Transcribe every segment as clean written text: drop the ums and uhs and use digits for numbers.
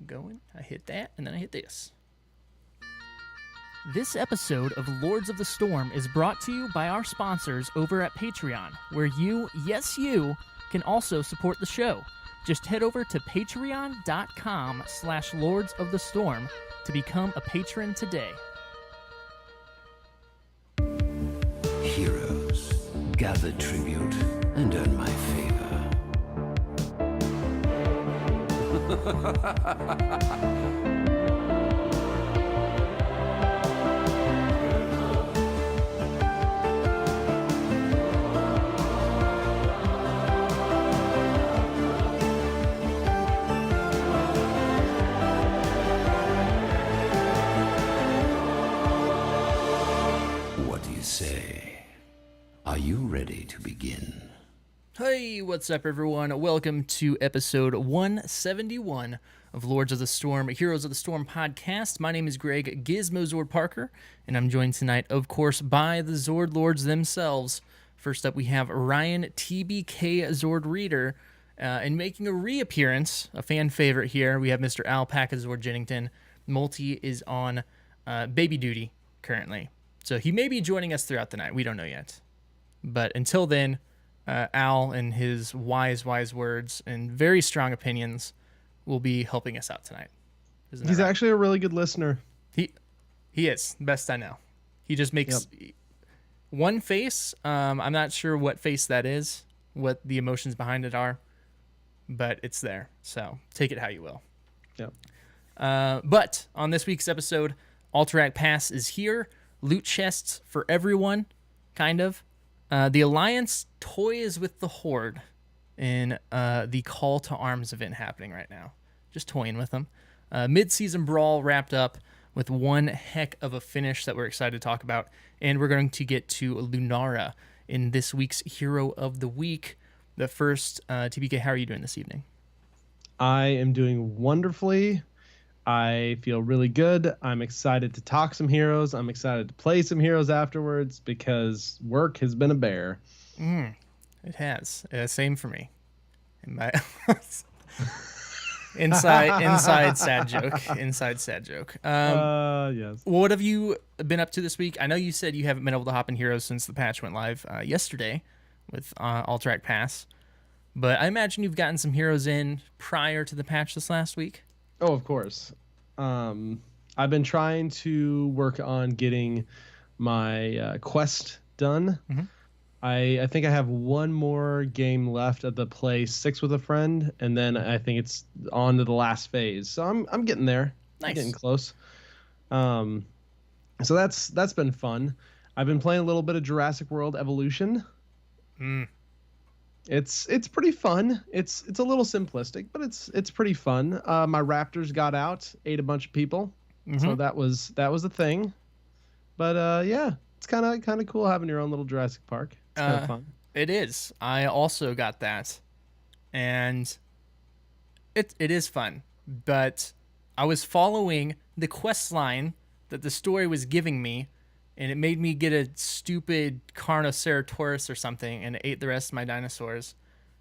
going. I hit that, and then I hit this. This episode of Lords of the Storm is brought to you by our sponsors over at Patreon, where you, yes you, can also support the show. Just head over to patreon.com/Lords of the Storm to become a patron today. Heroes, gather tribute and earn my favor. What do you say? Are you ready to begin? Hey, what's up, everyone? Welcome to episode 171 of Lords of the Storm, Heroes of the Storm podcast. My name is Greg Gizmo Zord Parker, and I'm joined tonight, of course, by the Zord Lords themselves. First up, we have Ryan TBK Zord Reader, and making a reappearance, a fan favorite here, we have Mr. Alpaca Zord Jennington. Multi is on baby duty currently, so he may be joining us throughout the night. We don't know yet. But until then, Al and his wise words and very strong opinions will be helping us out tonight. He's right? Actually a really good listener. He is, best I know. He just makes one face. I'm not sure what face that is, what the emotions behind it are, but it's there. So take it how you will. Yep. But on this week's episode, Alterac Pass is here. Loot chests for everyone, kind of. The Alliance toys with the Horde in the Call to Arms event happening right now. Just toying with them. Mid-season brawl wrapped up with one heck of a finish that we're excited to talk about. And we're going to get to Lunara in this week's Hero of the Week. The first, TBK, how are you doing this evening? I am doing wonderfully. I feel really good. I'm excited to talk some heroes. I'm excited to play some heroes afterwards because work has been a bear. It has. Same for me. Inside sad joke. Inside sad joke. Yes. What have you been up to this week? I know you said you haven't been able to hop in heroes since the patch went live yesterday with Alterac Pass, but I imagine you've gotten some heroes in prior to the patch this last week. Oh, of course. I've been trying to work on getting my quest done. Mm-hmm. I think I have one more game left of the play 6 with a friend, and then I think it's on to the last phase. So I'm getting there. Nice. I'm getting close. So that's been fun. I've been playing a little bit of Jurassic World Evolution. It's pretty fun. It's a little simplistic, but it's pretty fun. My raptors got out, ate a bunch of people, so that was a thing. But yeah, it's kind of cool having your own little Jurassic Park. It's kind of fun. It is. I also got that, and it is fun. But I was following the quest line that the story was giving me, and it made me get a stupid Carnoceratops or something, and it ate the rest of my dinosaurs.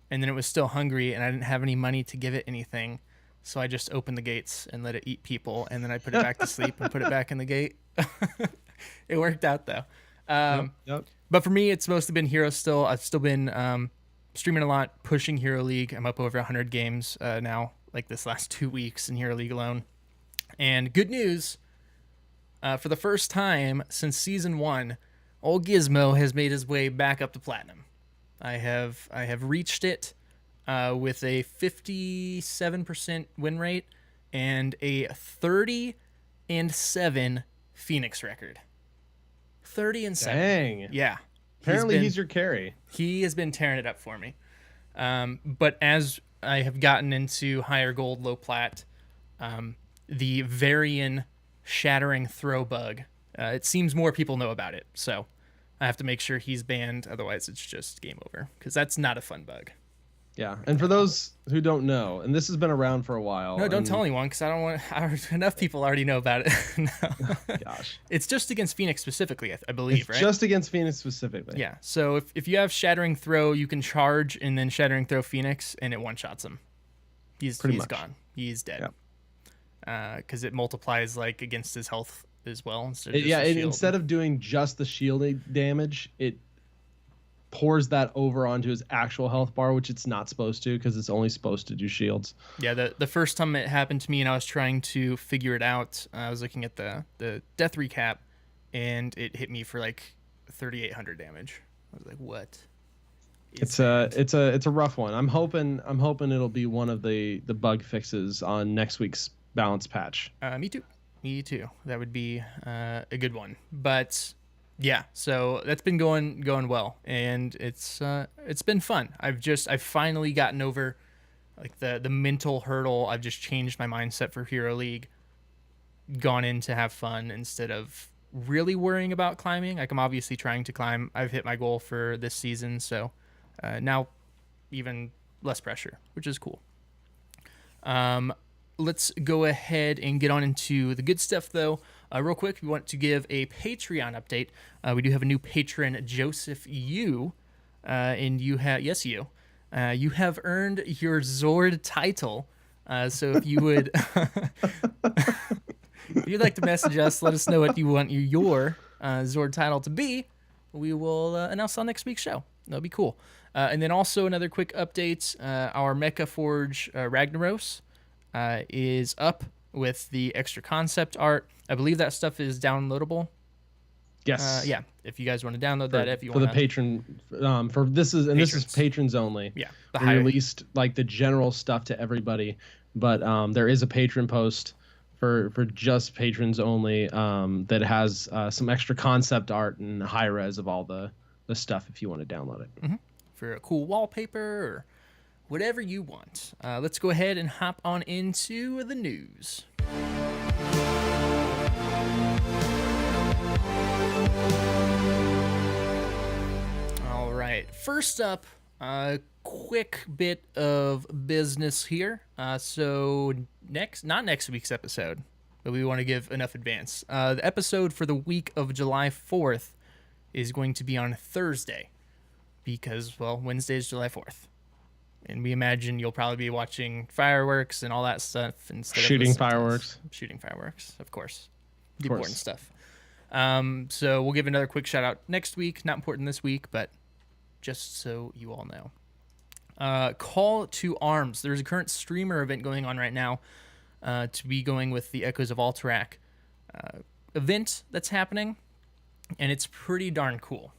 And then it was still hungry, and I didn't have any money to give it anything. So I just opened the gates and let it eat people, and then I put it back to sleep and put it back in the gate. It worked out, though. Yep. But for me, it's mostly been Hero still. I've still been streaming a lot, pushing Hero League. I'm up over 100 games now, like this last 2 weeks in Hero League alone. And good news, for the first time since Season 1, old Gizmo has made his way back up to Platinum. I have reached it with a 57% win rate and a 30-7 Phoenix record. 30-7. Dang. Yeah. Apparently he's your carry. He has been tearing it up for me. But as I have gotten into higher gold, low plat, the Varian shattering throw bug, it seems more people know about it. So I have to make sure he's banned. Otherwise, it's just game over because that's not a fun bug. Yeah, and for those who don't know, and this has been around for a while. No, don't tell anyone because I don't want. Enough people already know about it. No. Gosh, it's just against Phoenix specifically, I believe, it's right? Just against Phoenix specifically. Yeah. So if you have Shattering Throw, you can charge and then Shattering Throw Phoenix, and it one shots him. He's much gone. He's dead. because it multiplies like against his health as well instead of It, just yeah, the it, shield. instead of doing just the shielding damage, it pours that over onto his actual health bar, which it's not supposed to because it's only supposed to do shields. Yeah, the first time it happened to me and I was trying to figure it out, I was looking at the death recap, and it hit me for like 3,800 damage. I was like, what? It's a rough one. I'm hoping it'll be one of the bug fixes on next week's balance patch. Me too. Me too. That would be a good one. But yeah, so that's been going well, and it's been fun. I've finally gotten over like the mental hurdle. I've just changed my mindset for Hero League, gone in to have fun instead of really worrying about climbing. Like I'm obviously trying to climb. I've hit my goal for this season, so now even less pressure, which is cool. Let's go ahead and get on into the good stuff, though. Real quick, we want to give a Patreon update. We do have a new patron, Joseph Yu, and you have you have earned your Zord title. So if you would, if you'd like to message us, let us know what you want your Zord title to be. We will announce on next week's show. That'll be cool. And then also another quick update: our Mecha Forge Ragnaros is up with the extra concept art. I believe that stuff is downloadable. Yes. Yeah. If you guys want to download that, if you for want the patron, this is patrons only. Yeah. We released like the general stuff to everybody, but there is a patron post for just patrons only that has some extra concept art and high res of all the stuff if you want to download it. Mm-hmm. For a cool wallpaper or whatever you want. Let's go ahead and hop on into the news. All right. First up, a quick bit of business here. So not next week's episode, but we want to give enough advance. The episode for the week of July 4th is going to be on Thursday because, well, Wednesday is July 4th. And we imagine you'll probably be watching fireworks and all that stuff instead Shooting of fireworks. Shooting fireworks, of course. The important stuff. So we'll give another quick shout out next week. Not important this week, but just so you all know. Call to Arms. There's a current streamer event going on right now to be going with the Echoes of Alterac event that's happening, and it's pretty darn cool.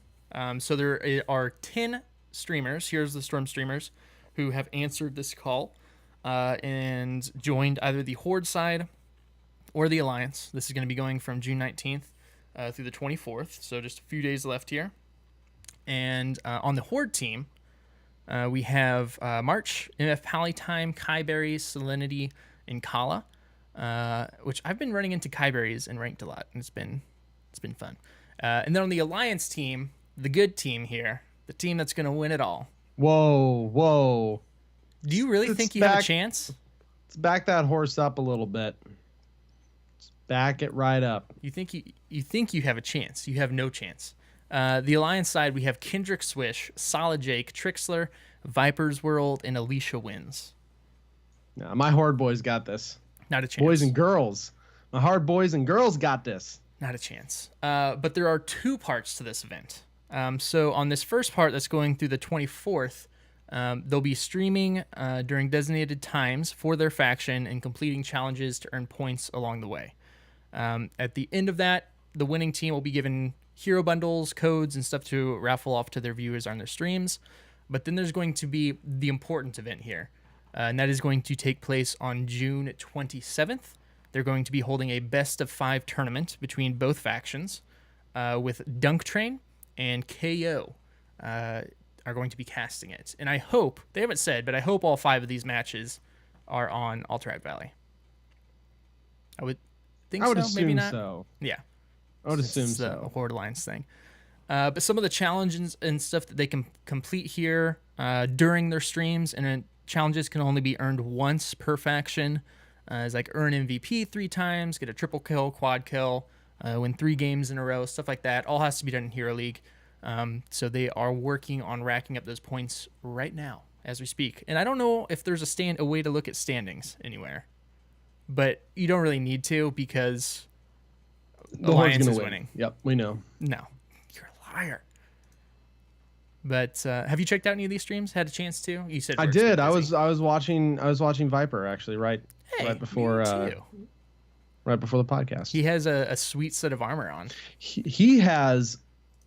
So there are 10 streamers, Heroes of the Storm streamers, who have answered this call and joined either the Horde side or the Alliance. This is going to be going from June 19th through the 24th, so just a few days left here. And on the Horde team, we have March, MF Pallytime, Kyberries, Salinity, and Kala, which I've been running into Kyberries and ranked a lot, and it's been fun. And then on the Alliance team, the good team here, the team that's going to win it all. Whoa. Do you really think you have a chance? Let's back that horse up a little bit. Let's back it right up. You think you have a chance. You have no chance. The Alliance side, we have Kendrick Swish, Solid Jake, Trixler, Viper's World, and Alicia Wins. Now, my Horde boys got this. Not a chance. Boys and girls. My Horde boys and girls got this. Not a chance. But there are two parts to this event. So on this first part that's going through the 24th, they'll be streaming during designated times for their faction and completing challenges to earn points along the way. At the end of that, the winning team will be given hero bundles, codes, and stuff to raffle off to their viewers on their streams. But then there's going to be the important event here, and that is going to take place on June 27th. They're going to be holding a best-of-5 tournament between both factions with Dunk Train and KO are going to be casting it. And I hope, they haven't said, but I hope all 5 of these matches are on Alterac Valley. I would think so, maybe not. So. Yeah. I would assume it's so. The Horde Alliance thing. But some of the challenges and stuff that they can complete here during their streams, and challenges can only be earned once per faction. Is like earn MVP 3 times, get a triple kill, quad kill, win 3 games in a row, stuff like that. All has to be done in Hero League. So they are working on racking up those points right now as we speak. And I don't know if there's a way to look at standings anywhere, but you don't really need to because The Horde's Alliance gonna is win. winning. Yep, we know. No, you're a liar. But have you checked out any of these streams? Had a chance to? You said I work's been did. I busy. was watching Viper actually Hey, right before me too. right before the podcast. He has a sweet set of armor on. He has,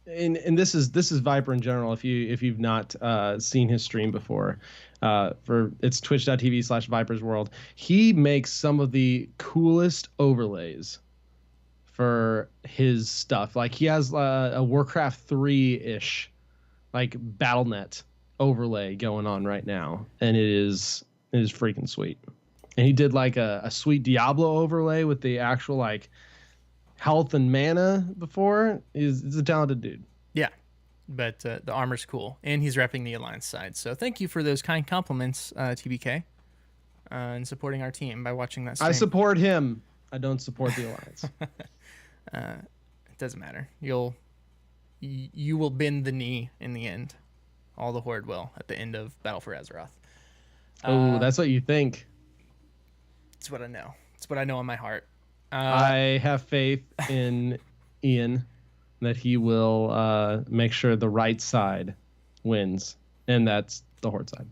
and this is Viper in general. If you've not seen his stream before, for it's twitch.tv/Vipers World. He makes some of the coolest overlays for his stuff. Like he has a Warcraft 3-ish like BattleNet overlay going on right now, and it is freaking sweet. And he did like a sweet Diablo overlay with the actual like health and mana before. He's a talented dude. Yeah, but the armor's cool, and he's repping the Alliance side. So thank you for those kind compliments, TBK, and supporting our team by watching that stream. I support him. I don't support the Alliance. It doesn't matter. You will bend the knee in the end. All the Horde will at the end of Battle for Azeroth. Oh, that's what you think. It's what I know. It's what I know in my heart. I have faith in Ian that he will make sure the right side wins, and that's the Horde side.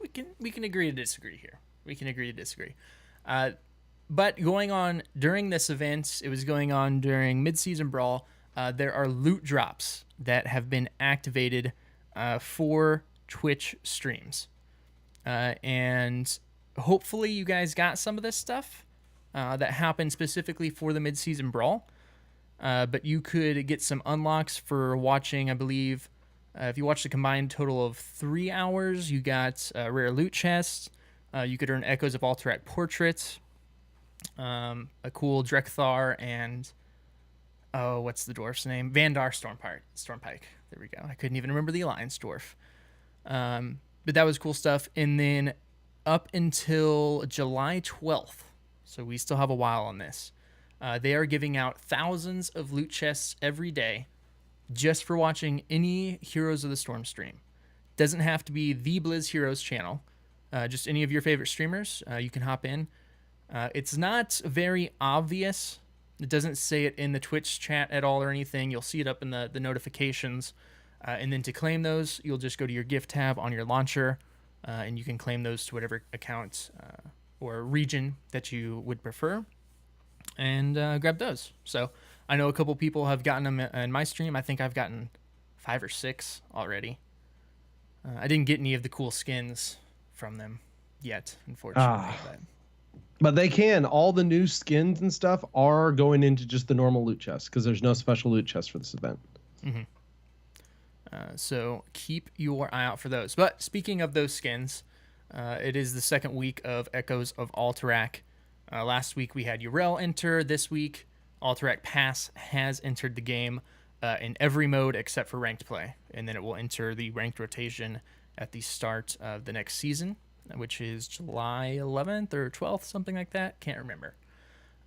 We can agree to disagree here. We can agree to disagree. But going on during this event, it was going on during Mid-Season Brawl. There are loot drops that have been activated for Twitch streams. And hopefully you guys got some of this stuff that happened specifically for the Mid-Season Brawl. But you could get some unlocks for watching, I believe, if you watched a combined total of 3 hours, you got rare loot chests. You could earn Echoes of Alterac Portraits, a cool Drekthar, and... oh, what's the dwarf's name? Vandar Stormpike. There we go. I couldn't even remember the Alliance dwarf. But that was cool stuff. And then up until July 12th, so we still have a while on this, they are giving out thousands of loot chests every day just for watching any Heroes of the Storm stream. Doesn't have to be the Blizz Heroes channel. Just any of your favorite streamers, you can hop in. It's not very obvious. It doesn't say it in the Twitch chat at all or anything. You'll see it up in the notifications. And then to claim those, you'll just go to your gift tab on your launcher, and you can claim those to whatever account or region that you would prefer, and grab those. So I know a couple people have gotten them in my stream. I think I've gotten 5 or 6 already. I didn't get any of the cool skins from them yet, unfortunately. But they can. All the new skins and stuff are going into just the normal loot chest because there's no special loot chest for this event. Mm-hmm. So keep your eye out for those. But speaking of those skins, it is the second week of Echoes of Alterac. Last week we had Yrel enter. This week, Alterac Pass has entered the game in every mode except for ranked play. And then it will enter the ranked rotation at the start of the next season, which is July 11th or 12th, something like that. Can't remember.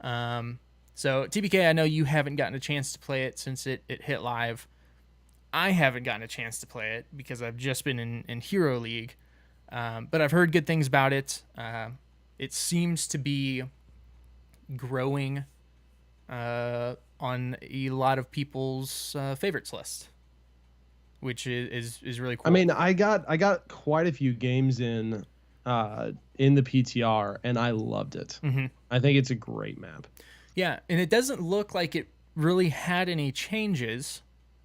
So TBK, I know you haven't gotten a chance to play it since it hit live. I haven't gotten a chance to play it because I've just been in Hero League. But I've heard good things about it. It seems to be growing on a lot of people's favorites list, which is really cool. I mean, I got quite a few games in the PTR, and I loved it. Mm-hmm. I think it's a great map. Yeah, and it doesn't look like it really had any changes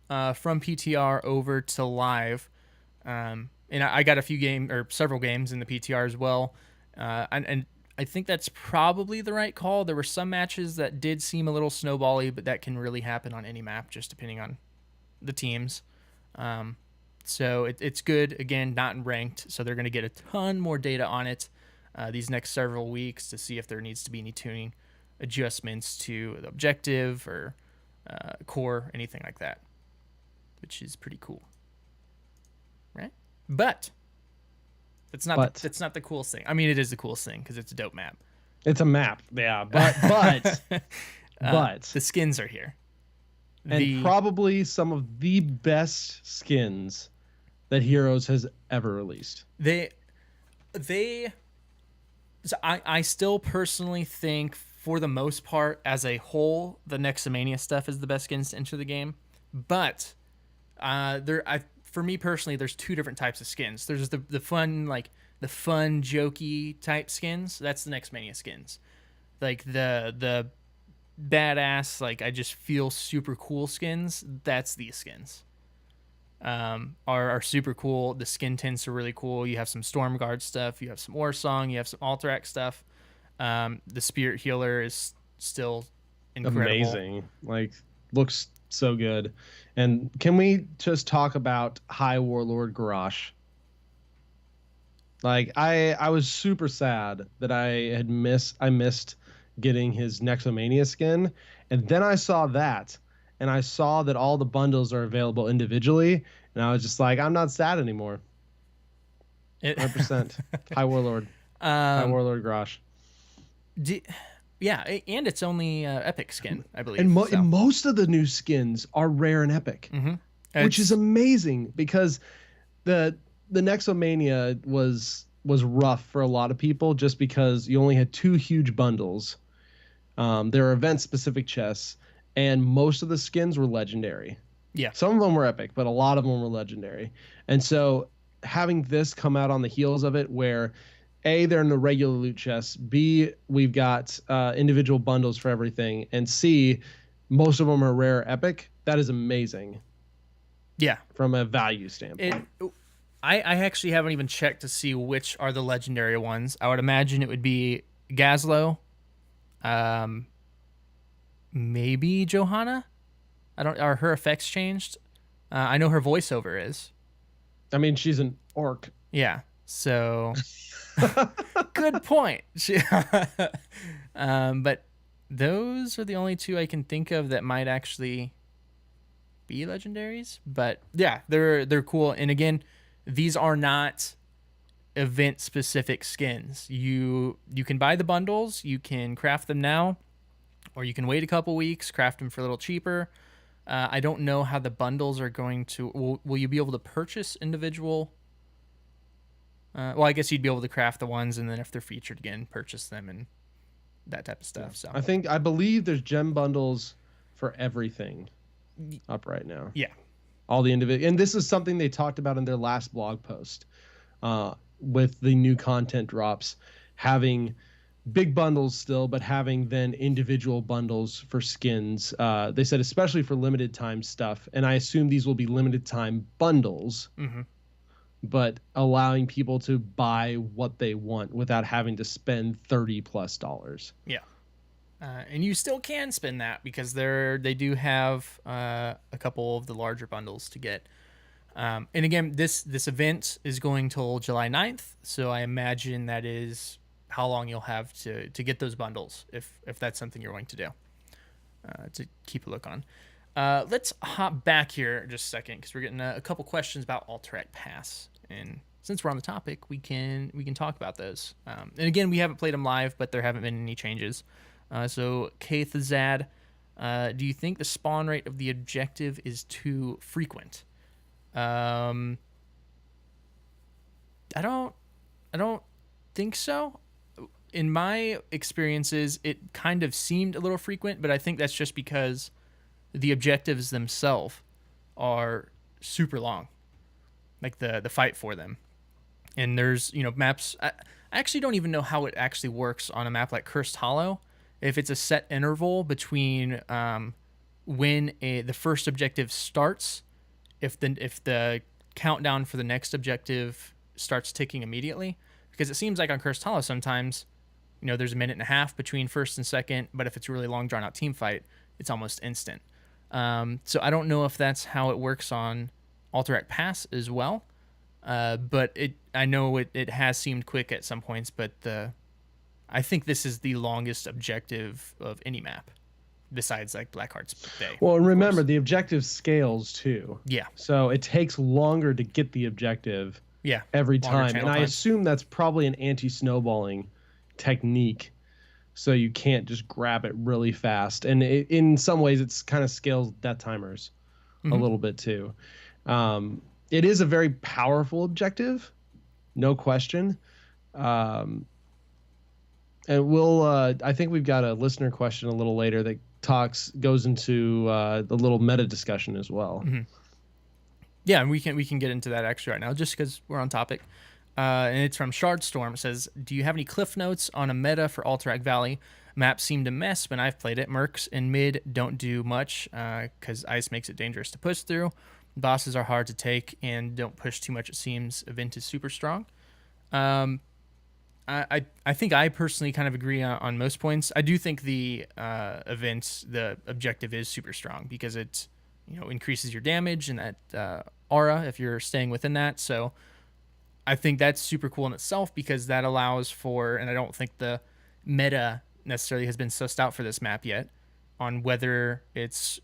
from PTR over to live. And I got several games in the PTR as well. And I think that's probably the right call. There were some matches that did seem a little snowbally, but that can really happen on any map, just depending on the teams. So it's good. Again, not in ranked, so they're going to get a ton more data on it these next several weeks to see if there needs to be any tuning adjustments to the objective or core, anything like that, which is pretty cool, right? But that's not the coolest thing. I mean, it is the coolest thing because it's a dope map. It's a map, yeah. But the skins are here, and probably some of the best skins that Heroes has ever released. They So I still personally think, for the most part, as a whole, the Nexomania stuff is the best skins to enter the game. But for me personally, there's two different types of skins. There's the fun, like the fun, jokey type skins. That's the Nexomania skins. Like the badass, like I just feel super cool skins. That's these skins. Are super cool. The skin tints are really cool. You have some Stormguard stuff. You have some Orsong. You have some Alterac stuff. The Spirit Healer is still incredible. Amazing. Like, looks so good. And can we just talk about High Warlord Garrosh? Like, I was super sad that I missed getting his Nexomania skin, and then I saw that, and I saw that all the bundles are available individually, and I was just like, I'm not sad anymore. 100%. High Warlord. High Warlord Garrosh. Yeah, and it's only epic skin, I believe. And, so. and most of the new skins are rare and epic, which is amazing, because the Nexomania was rough for a lot of people, just because you only had two huge bundles. There are event specific chests, and most of the skins were legendary. Yeah, some of them were epic, but a lot of them were legendary. And so having this come out on the heels of it, where A, they're in the regular loot chests, B, we've got individual bundles for everything, and C, most of them are rare epic, that is amazing. Yeah, from a value standpoint. I actually haven't even checked to see which are the legendary ones. I would imagine it would be Gazlo, maybe Johanna. Are her effects changed? I know her voiceover is. I mean, she's an orc. Yeah. So good point. But those are the only two I can think of that might actually be legendaries. But yeah, they're cool. And again, these are not event specific skins. You can buy the bundles, you can craft them now, or you can wait a couple weeks, craft them for a little cheaper. I don't know how the bundles are going to. Will you be able to purchase individual? Well, I guess you'd be able to craft the ones, and then if they're featured again, purchase them and that type of stuff. So I believe there's gem bundles for everything up right now. Yeah, all the individual, and this is something they talked about in their last blog post, with the new content drops, having big bundles still, but having then individual bundles for skins. They said especially for limited time stuff, and I assume these will be limited time bundles, but allowing people to buy what they want without having to spend $30+. Yeah. And you still can spend that, because they do have a couple of the larger bundles to get. And again, this event is going till July 9th, so I imagine that is how long you'll have to get those bundles, if that's something you're going to do, to keep a look on. Let's hop back here just a second, because we're getting a couple questions about Alterac Pass, and since we're on the topic, we can talk about those. And again, we haven't played them live, but there haven't been any changes. So Kathazad, do you think the spawn rate of the objective is too frequent? I don't think so. In my experiences, it kind of seemed a little frequent, but I think that's just because the objectives themselves are super long, like the fight for them. And there's, maps. I actually don't even know how it actually works on a map like Cursed Hollow. If it's a set interval between when the first objective starts, if the countdown for the next objective starts ticking immediately, because it seems like on Cursed Hollow sometimes, there's a minute and a half between first and second, but if it's a really long drawn out team fight, it's almost instant. So I don't know if that's how it works on Alterac Pass as well, but I know it has seemed quick at some points, but I think this is the longest objective of any map, besides like Blackheart's Bay. Well, and remember, the objective scales too. Yeah. So it takes longer to get the objective. Yeah. Every time, and I assume that's probably an anti-snowballing technique, so you can't just grab it really fast. And in some ways, it's kind of scales death timers a little bit too. It is a very powerful objective, no question. And we'll I think we've got a listener question a little later that goes into the little meta discussion as well. Mm-hmm. Yeah, and we can get into that actually right now, just because we're on topic. And it's from Shardstorm. It says, "Do you have any cliff notes on a meta for Alterac Valley? Maps seem to mess when I've played it. Mercs in mid don't do much because ice makes it dangerous to push through. Bosses are hard to take and don't push too much. It seems event is super strong." Um, I think I personally kind of agree on most points. I do think the event, the objective is super strong because it increases your damage and that aura if you're staying within that. So I think that's super cool in itself because that allows for, and I don't think the meta necessarily has been sussed out for this map yet on whether it's,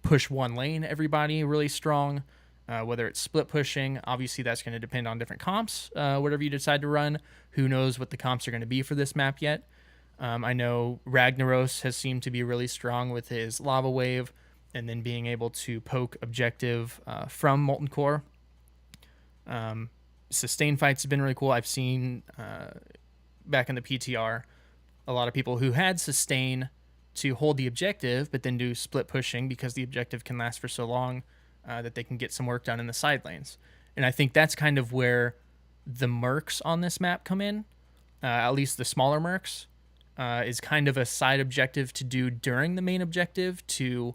push one lane, everybody really strong, whether it's split pushing. Obviously, that's going to depend on different comps, whatever you decide to run. Who knows what the comps are going to be for this map yet? I know Ragnaros has seemed to be really strong with his lava wave and then being able to poke objective from Molten Core. Sustain fights have been really cool. I've seen back in the PTR a lot of people who had sustain to hold the objective, but then do split pushing because the objective can last for so long that they can get some work done in the side lanes. And I think that's kind of where the mercs on this map come in, at least the smaller mercs, is kind of a side objective to do during the main objective to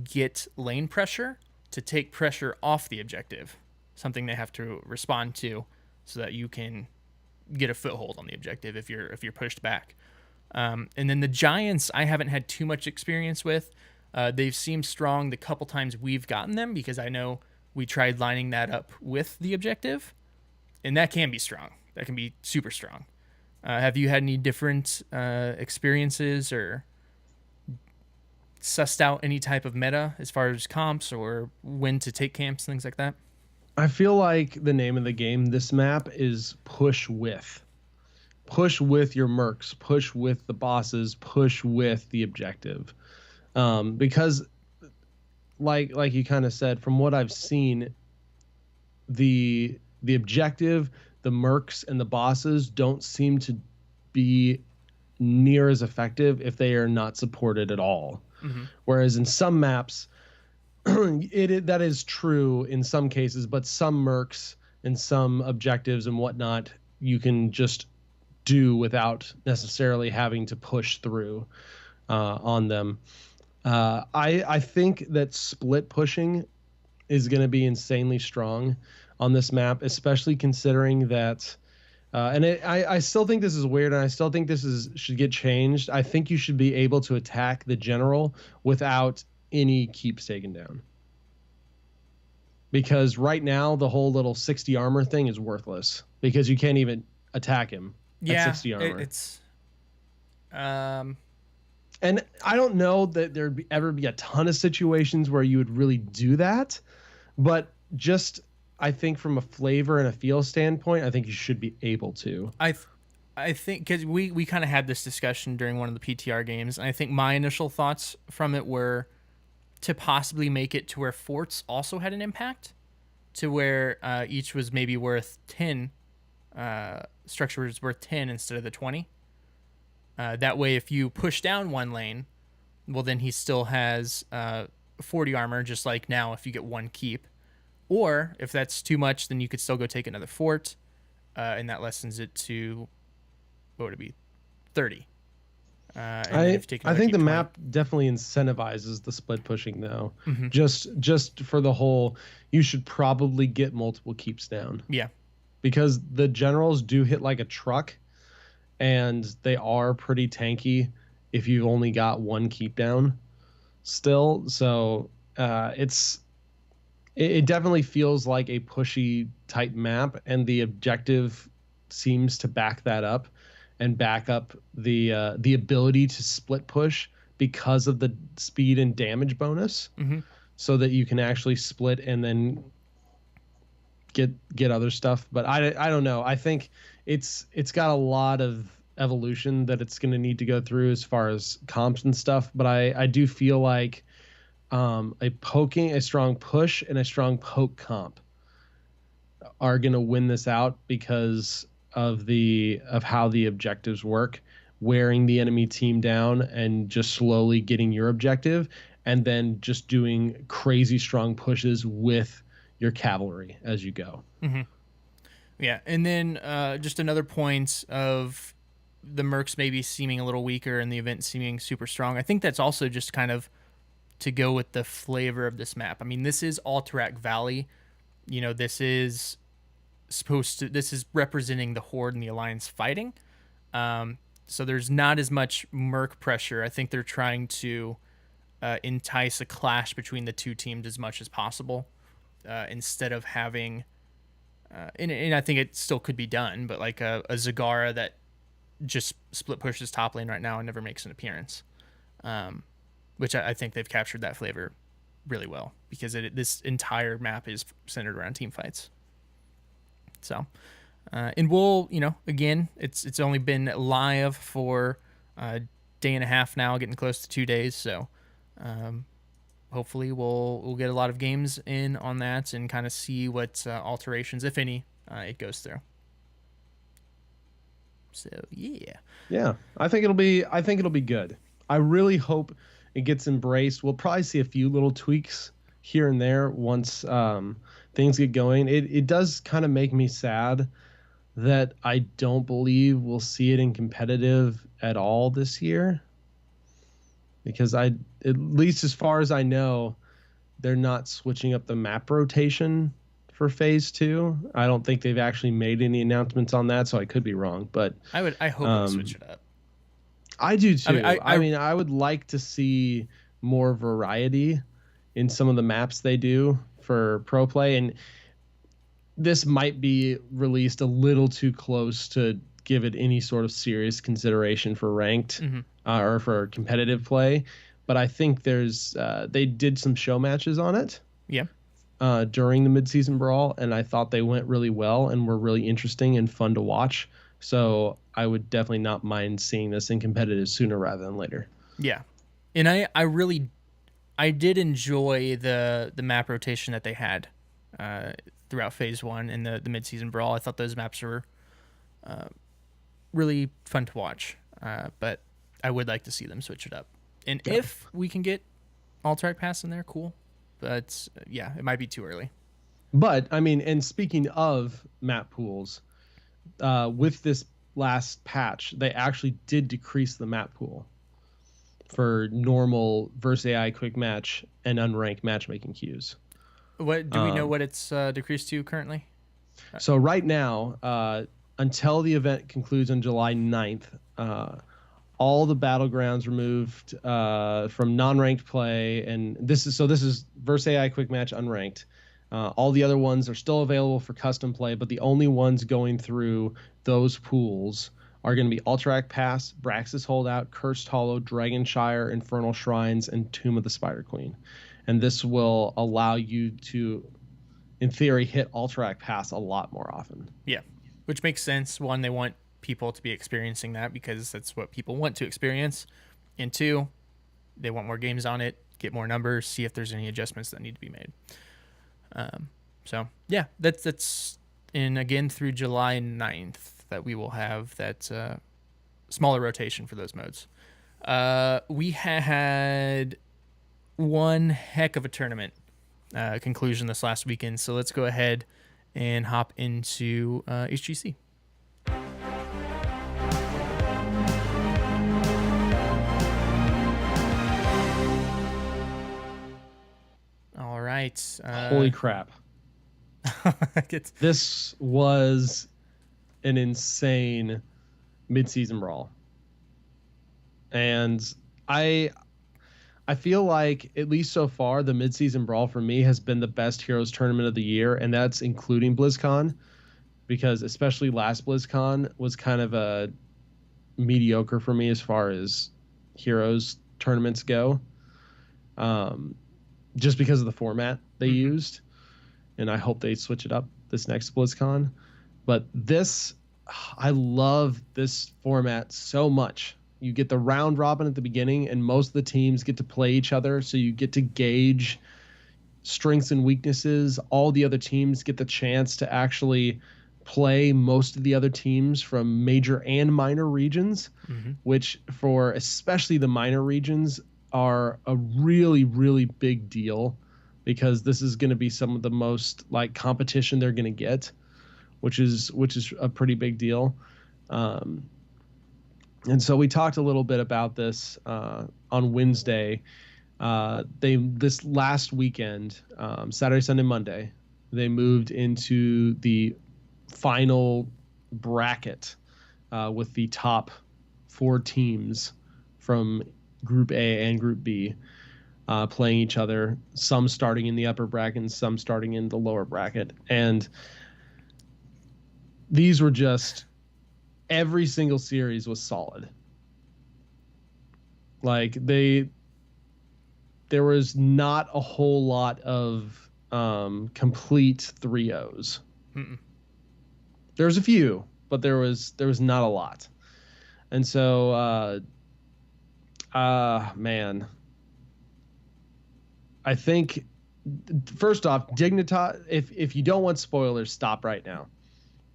get lane pressure, to take pressure off the objective, something they have to respond to so that you can get a foothold on the objective if you're pushed back. And then the Giants, I haven't had too much experience with. They've seemed strong the couple times we've gotten them because I know we tried lining that up with the objective, and that can be strong. That can be super strong. Have you had any different experiences or sussed out any type of meta as far as comps or when to take camps, things like that? I feel like the name of the game, this map, is push with. Push with your mercs, push with the bosses, push with the objective. Because like you kind of said, from what I've seen, the objective, the mercs, and the bosses don't seem to be near as effective if they are not supported at all. Mm-hmm. Whereas in some maps, that is true in some cases, but some mercs and some objectives and whatnot you can just do without necessarily having to push through on them. I think that split pushing is going to be insanely strong on this map, especially considering that. I still think this is weird, and I still think should get changed. I think you should be able to attack the general without any keeps taken down. Because right now the whole little 60 armor thing is worthless because you can't even attack him at 60 armor. It's and I don't know that there'd ever be a ton of situations where you would really do that, but just I think from a flavor and a feel standpoint, I think you should be able to. I think because we kind of had this discussion during one of the PTR games, and I think my initial thoughts from it were to possibly make it to where forts also had an impact, to where each was maybe worth 10, structure was worth 10 instead of the 20. That way, if you push down one lane, well, then he still has 40 armor, just like now if you get one keep. Or if that's too much, then you could still go take another fort, and that lessens it to, what would it be, 30. I think the map definitely incentivizes the split pushing, though. Mm-hmm. Just for the whole, you should probably get multiple keeps down. Yeah. Because the generals do hit like a truck, and they are pretty tanky if you've only got one keep down still. So it definitely feels like a pushy type map, and the objective seems to back that up and back up the ability to split push because of the speed and damage bonus, mm-hmm. so that you can actually split and then get other stuff. But I don't know. I think it's got a lot of evolution that it's going to need to go through as far as comps and stuff. But I do feel like a strong push and a strong poke comp are going to win this out because of how the objectives work, wearing the enemy team down and just slowly getting your objective, and then just doing crazy strong pushes with your cavalry as you go. Mm-hmm. Yeah, and then just another point of the mercs maybe seeming a little weaker and the event seeming super strong. I think that's also just kind of to go with the flavor of this map. I mean, this is Alterac Valley. You know, this is representing the Horde and the Alliance fighting. So there's not as much merc pressure. I think they're trying to entice a clash between the two teams as much as possible, instead of having, and I think it still could be done, but like a Zagara that just split pushes top lane right now and never makes an appearance, which I think they've captured that flavor really well, because this entire map is centered around team fights. So, and we'll, again, it's only been live for a day and a half now, getting close to 2 days. So, hopefully we'll get a lot of games in on that and kind of see what alterations, if any, it goes through. So yeah, I think it'll be good. I really hope it gets embraced. We'll probably see a few little tweaks here and there once things get going. It does kind of make me sad that I don't believe we'll see it in competitive at all this year, because at least as far as I know, they're not switching up the map rotation for phase 2. I don't think they've actually made any announcements on that, so I could be wrong, but I hope they'll switch it up. I do too. I mean, I would like to see more variety in some of the maps they do for pro play, and this might be released a little too close to give it any sort of serious consideration for ranked or for competitive play. But I think they did some show matches on it. Yeah. During the midseason brawl, and I thought they went really well and were really interesting and fun to watch. So I would definitely not mind seeing this in competitive sooner rather than later. Yeah. And I did enjoy the map rotation that they had throughout phase 1 and the midseason brawl. I thought those maps were really fun to watch, but I would like to see them switch it up. And if we can get Alterac Pass in there, cool. But yeah, it might be too early. But I mean, and speaking of map pools, with this last patch, they actually did decrease the map pool for normal versus AI quick match and unranked matchmaking queues. What do we know what it's decreased to currently? So right now, until the event concludes on July 9th, all the battlegrounds removed from non-ranked play, and this is versus AI quick match unranked. All the other ones are still available for custom play, but the only ones going through those pools are going to be Alterac Pass, Braxis Holdout, Cursed Hollow, Dragonshire, Infernal Shrines, and Tomb of the Spider Queen. And this will allow you to, in theory, hit Alterac Pass a lot more often. Yeah, which makes sense. One, they want people to be experiencing that because that's what people want to experience. And two, they want more games on it, get more numbers, see if there's any adjustments that need to be made. So yeah, that's and again through July 9th that we will have that smaller rotation for those modes. We had one heck of a tournament conclusion this last weekend, so let's go ahead and hop into HGC. All right. Holy crap. This was an insane mid-season brawl. And I feel like, at least so far, the mid-season brawl for me has been the best Heroes tournament of the year, and that's including BlizzCon, because especially last BlizzCon was kind of a mediocre for me as far as Heroes tournaments go. Just because of the format they used, and I hope they switch it up this next BlizzCon. But I love this format so much. You get the round robin at the beginning, and most of the teams get to play each other, so you get to gauge strengths and weaknesses. All the other teams get the chance to actually play most of the other teams from major and minor regions, which for especially the minor regions are a really, really big deal because this is going to be some of the most like competition they're going to get, which is a pretty big deal. And so we talked a little bit about this on Wednesday. This last weekend, Saturday, Sunday, Monday, they moved into the final bracket with the top 4 teams from Group A and Group B playing each other, some starting in the upper bracket and some starting in the lower bracket. And these were just, every single series was solid. Like there was not a whole lot of complete 3-0s. There's a few, but there was not a lot. And so man, I think first off, Dignitas, if you don't want spoilers, stop right now,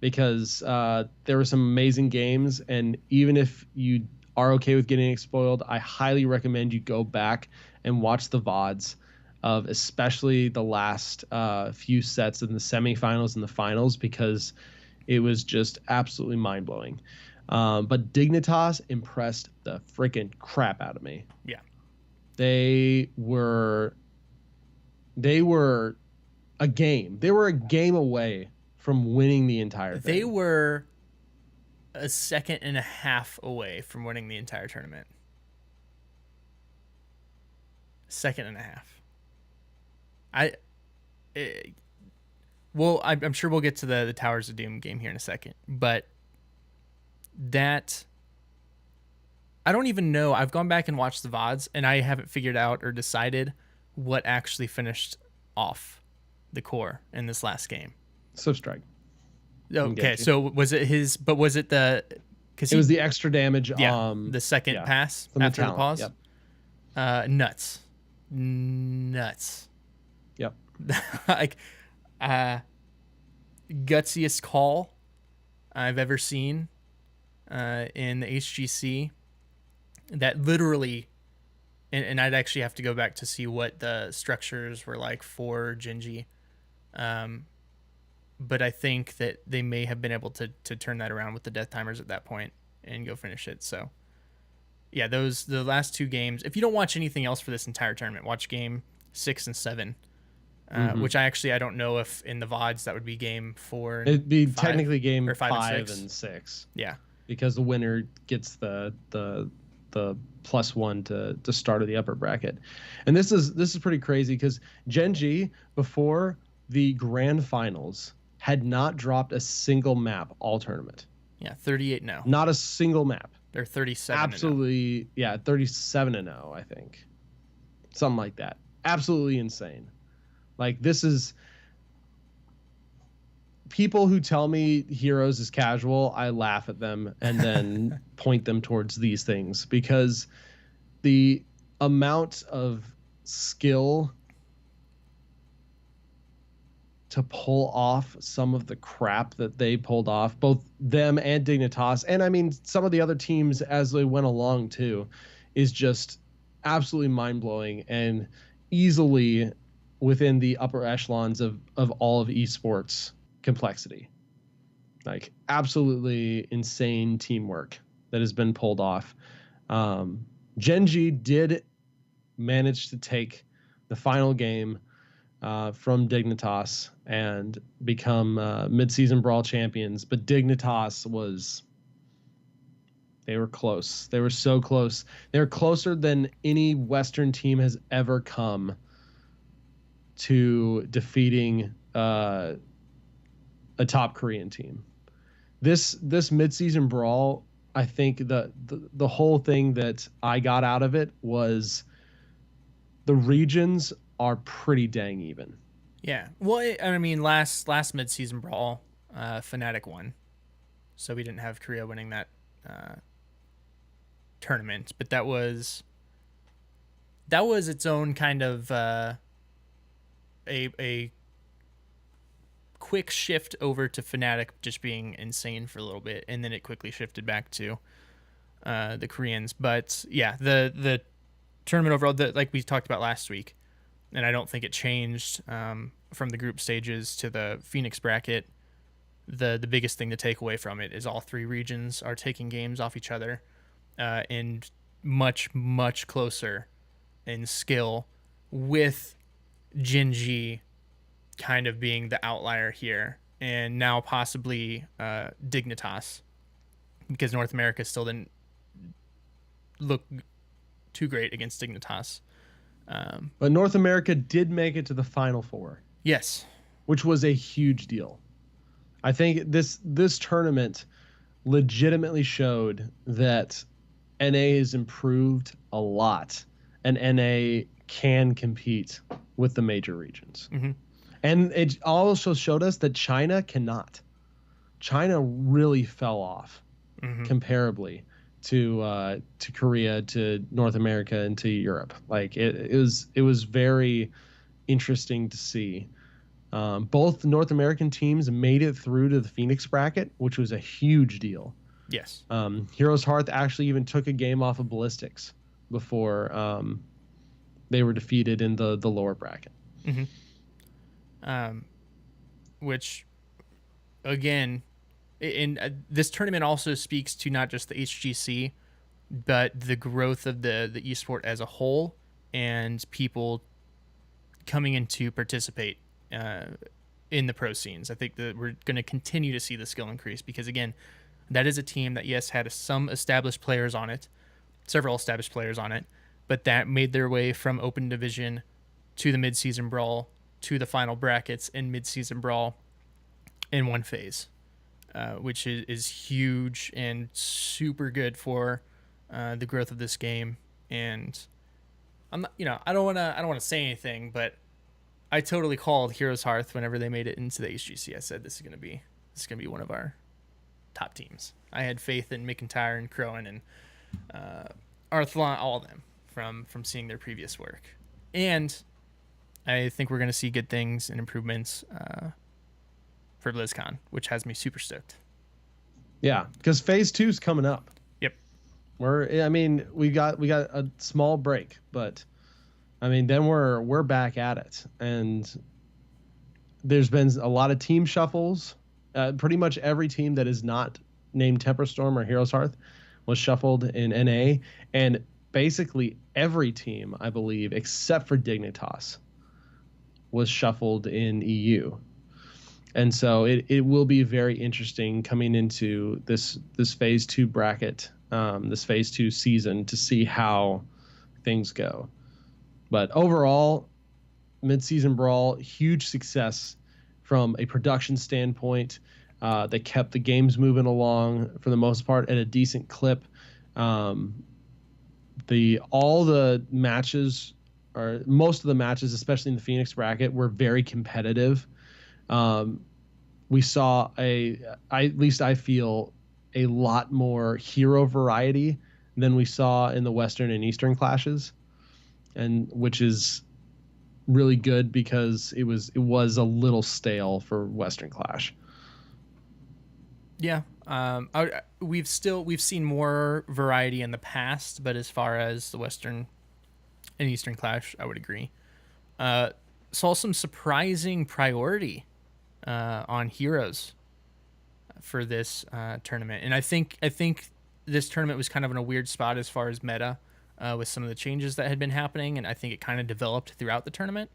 because there were some amazing games, and even if you are okay with getting spoiled, I highly recommend you go back and watch the VODs of especially the last few sets in the semifinals and the finals, because it was just absolutely mind-blowing. But Dignitas impressed the freaking crap out of me. Yeah. They were a game. They were a game away from winning the entire thing. They were a second and a half away from winning the entire tournament. Second and a half. I'm sure we'll get to the Towers of Doom game here in a second, but that, I don't even know. I've gone back and watched the VODs, and I haven't figured out or decided what actually finished off the core in this last game. Slipstrike. Okay, so was it his? But was it the? Because it was the extra damage. Yeah, the second pass after the pause. Yep. Nuts. Yep. Like, gutsiest call I've ever seen in the HGC. That literally, and I'd actually have to go back to see what the structures were like for Genji. But I think that they may have been able to turn that around with the death timers at that point and go finish it. So, yeah, the last 2 games. If you don't watch anything else for this entire tournament, watch game 6 and 7, which I don't know if in the VODs that would be game 4. It'd be 5, technically game or 5 and 6. Yeah, because the winner gets the +1 to start of the upper bracket. And this is pretty crazy because Genji before the grand finals had not dropped a single map all tournament. Yeah, 38 now. Not a single map. They're 37. Absolutely, yeah, 37-0, I think. Something like that. Absolutely insane. Like, this is, people who tell me Heroes is casual, I laugh at them and then point them towards these things, because the amount of skill to pull off some of the crap that they pulled off, both them and Dignitas, and I mean some of the other teams as they went along too, is just absolutely mind-blowing and easily within the upper echelons of all of esports complexity. Like, absolutely insane teamwork that has been pulled off. Genji did manage to take the final game from Dignitas and become mid-season brawl champions, but Dignitas they were close. They were so close. They were closer than any Western team has ever come to defeating a top Korean team. This mid-season brawl, I think the whole thing that I got out of it was the regions are pretty dang even. Yeah. Well, I mean, last mid-season brawl, Fnatic won, so we didn't have Korea winning that tournament, but that was its own kind of a quick shift over to Fnatic just being insane for a little bit, and then it quickly shifted back to the Koreans. But yeah, the tournament overall, like we talked about last week, and I don't think it changed from the group stages to the Phoenix bracket. The biggest thing to take away from it is all three regions are taking games off each other, and much closer in skill, with Gen.G kind of being the outlier here, and now possibly Dignitas, because North America still didn't look too great against Dignitas. But North America did make it to the Final Four. Yes. Which was a huge deal. I think this tournament legitimately showed that NA has improved a lot, and NA can compete with the major regions. Mm-hmm. And it also showed us that China cannot. China really fell off comparably to Korea, to North America, and to Europe. Like it was very interesting to see. Both North American teams made it through to the Phoenix bracket, which was a huge deal. Yes. Heroes Hearth actually even took a game off of Ballistics before they were defeated in the lower bracket. Mm-hmm. Which, again, in this tournament also speaks to not just the HGC, but the growth of the esport as a whole, and people coming in to participate in the pro scenes. I think that we're going to continue to see the skill increase, because again, that is a team that, yes, had some established players on it, several established players on it, but that made their way from open division to the mid-season brawl to the final brackets and mid-season brawl in one phase, which is huge and super good for the growth of this game. And I'm not, I don't want to say anything, but I totally called Heroes Hearth whenever they made it into the HGC. I said this is gonna be one of our top teams. I had faith in McIntyre and Crowan and Arthlon, all of them from seeing their previous work, and I think we're gonna see good things and improvements for BlizzCon, which has me super stoked. Yeah, because phase 2 is coming up. Yep. We got a small break, but then we're back at it, and there's been a lot of team shuffles. Pretty much every team that is not named Temperstorm or Heroes Hearth was shuffled in NA, and basically every team, I believe, except for Dignitas, was shuffled in EU. And so it will be very interesting coming into this phase 2 bracket, this phase 2 season, to see how things go. But overall, mid-season brawl, huge success from a production standpoint. They kept the games moving along for the most part at a decent clip. All the matches, or most of the matches, especially in the Phoenix bracket, were very competitive. We saw at least I feel, a lot more hero variety than we saw in the Western and Eastern clashes, and which is really good, because it was a little stale for Western Clash. Yeah. We've seen more variety in the past, but as far as the Western and Eastern Clash, I would agree. Saw some surprising priority on heroes for this tournament, and I think this tournament was kind of in a weird spot as far as meta, with some of the changes that had been happening, and I think it kind of developed throughout the tournament.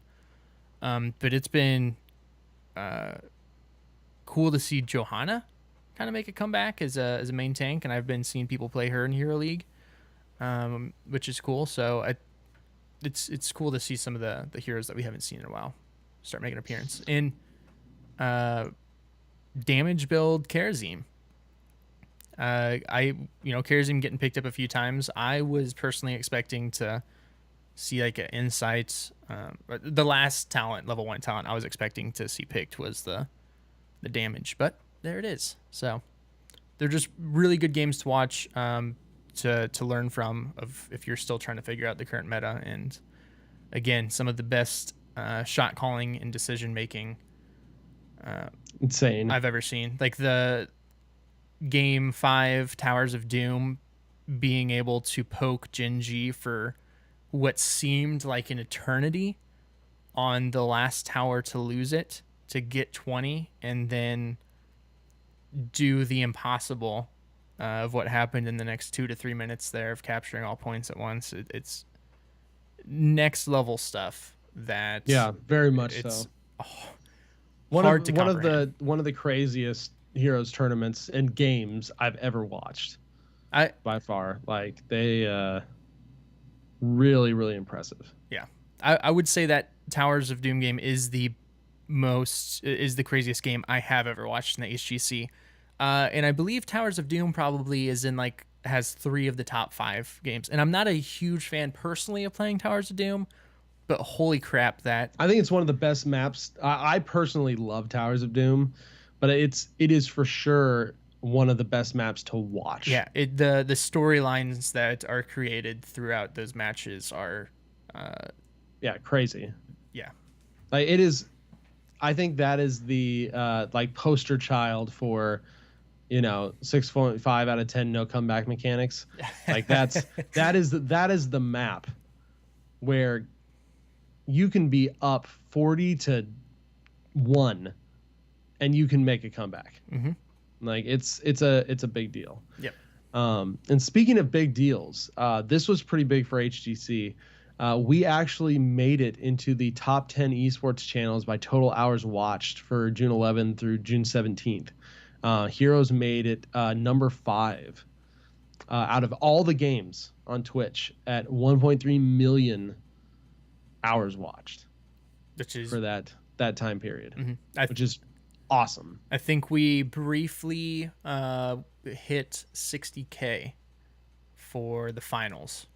But it's been cool to see Johanna kind of make a comeback as a main tank, and I've been seeing people play her in Hero League, which is cool. So it's cool to see some of the heroes that we haven't seen in a while start making an appearance. In damage build Karazim. Karazim getting picked up a few times. I was personally expecting to see like an Insight. The last talent, level 1 talent, I was expecting to see picked was the damage, but there it is. So they're just really good games to watch, to learn from, if you're still trying to figure out the current meta. And again, some of the best shot calling and decision making Insane. I've ever seen. Like the game 5 Towers of Doom being able to poke Genji for what seemed like an eternity on the last tower to lose it, to get 20, and then do the impossible of what happened in the next 2 to 3 minutes there of capturing all points at once. It's next level stuff that Yeah, very much it's so. One hard to of comprehend. one of the craziest Heroes tournaments and games I've ever watched I by far. Like they really, really impressive. Yeah, I would say that Towers of Doom game is the craziest game I have ever watched in the HGC, and I believe Towers of Doom probably is in like has 3 of the top 5 games. And I'm not a huge fan personally of playing Towers of Doom, but holy crap, that I think it's one of the best maps. I personally love Towers of Doom, but it is for sure one of the best maps to watch. yeah, the storylines that are created throughout those matches are Yeah, crazy. yeah. Like it is. I think that is the like poster child for 6.5 out of 10 no comeback mechanics. Like that is the map where you can be up 40-1 and you can make a comeback. Mm-hmm. Like it's a big deal. Yep. And speaking of big deals, this was pretty big for HGC. We actually made it into the top 10 esports channels by total hours watched for June 11th through June 17th. Heroes made it number 5 out of all the games on Twitch at 1.3 million hours watched, Which is for that time period, mm-hmm. which is awesome. I think we briefly hit 60K for the finals,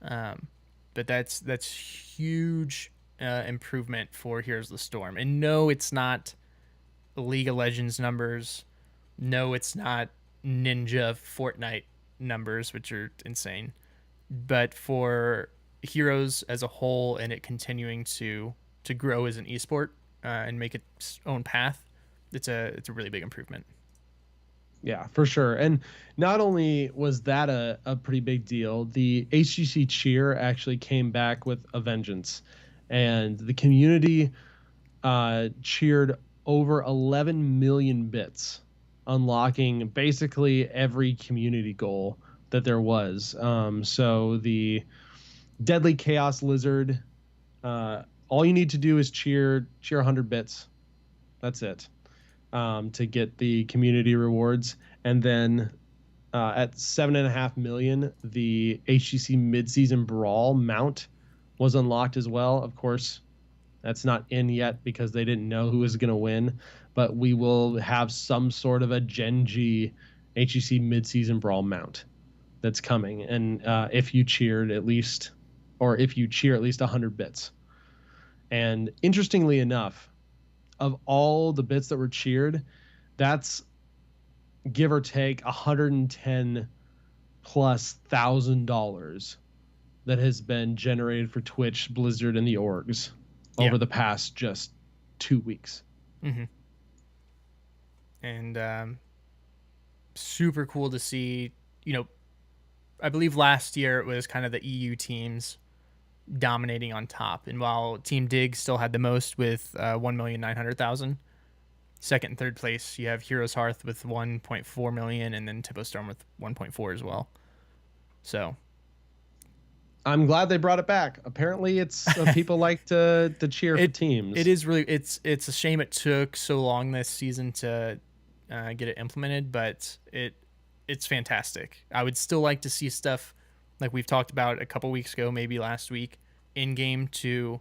but that's huge improvement for Heroes of the Storm. And no, it's not League of Legends numbers. No, it's not Ninja Fortnite numbers, which are insane. But for Heroes as a whole, and it continuing to grow as an esport and make its own path, it's a really big improvement. Yeah, for sure. And not only was that a pretty big deal, the HGC cheer actually came back with a vengeance, and the community cheered over 11 million bits, unlocking basically every community goal that there was. So the Deadly Chaos Lizard, all you need to do is cheer 100 bits. That's it. To get the community rewards. And then at 7.5 million, the HGC Midseason Brawl mount was unlocked as well. Of course, that's not in yet because they didn't know who was going to win, but we will have some sort of a Gen G HGC Midseason Brawl mount that's coming. And if you cheer at least 100 bits. And interestingly enough, of all the bits that were cheered, that's give or take $110 plus $1,000 that has been generated for Twitch, Blizzard, and the orgs over the past just 2 weeks. Mm-hmm. And super cool to see. I believe last year it was kind of the EU teams dominating on top, and while Team Dig still had the most with 1,900,000, second and third place you have Heroes Hearth with 1.4 million, and then Tipo Storm with 1.4 as well. So I'm glad they brought it back. Apparently it's people like to cheer for teams. It is really it's a shame it took so long this season to get it implemented, but it's fantastic. I would still like to see stuff like we've talked about a couple weeks ago, maybe last week, in game to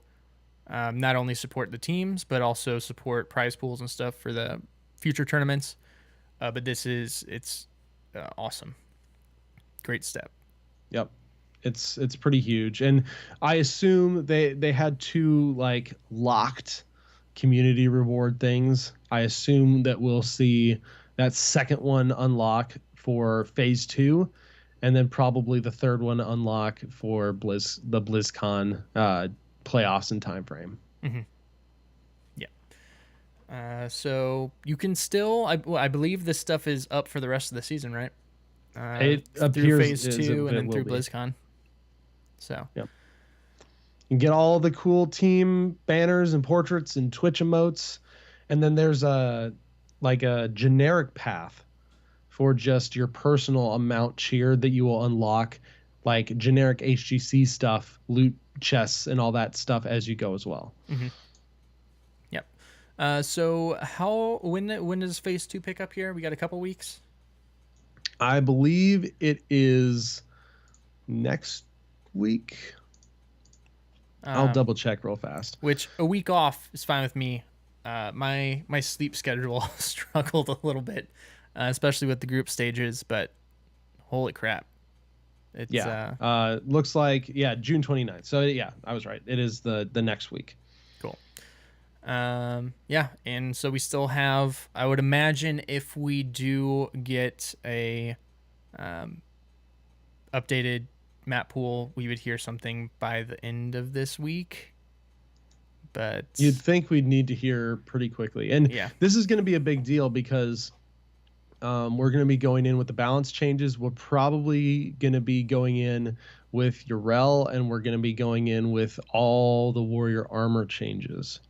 not only support the teams but also support prize pools and stuff for the future tournaments. But it's awesome, great step. Yep, it's pretty huge, and I assume they had 2 like locked community reward things. I assume that we'll see that second one unlock for phase 2. And then probably the third one unlock for the BlizzCon playoffs and time frame. Mm-hmm. Yeah. So you can still, I believe this stuff is up for the rest of the season, right? It Through appears phase as two if and it then will through be. BlizzCon. So Yep. You get all the cool team banners and portraits and Twitch emotes, and then there's a generic path for just your personal amount cheer that you will unlock, like generic HGC stuff, loot chests, and all that stuff as you go as well. yep. So when does phase two pick up here? We got a couple weeks. I believe it is next week. I'll double check real fast. Which a week off is fine with me. My sleep schedule struggled a little bit, especially with the group stages. But holy crap, it's Yeah. Looks like June 29th. So yeah, I was right. It is the next week. cool. Yeah, and so we still have. I would imagine if we do get a updated map pool, we would hear something by the end of this week. But You'd think we'd need to hear pretty quickly. And yeah, this is going to be a big deal because we're going to be going in with the balance changes. We're probably going to be going in with Urel, and we're going to be going in with all the warrior armor changes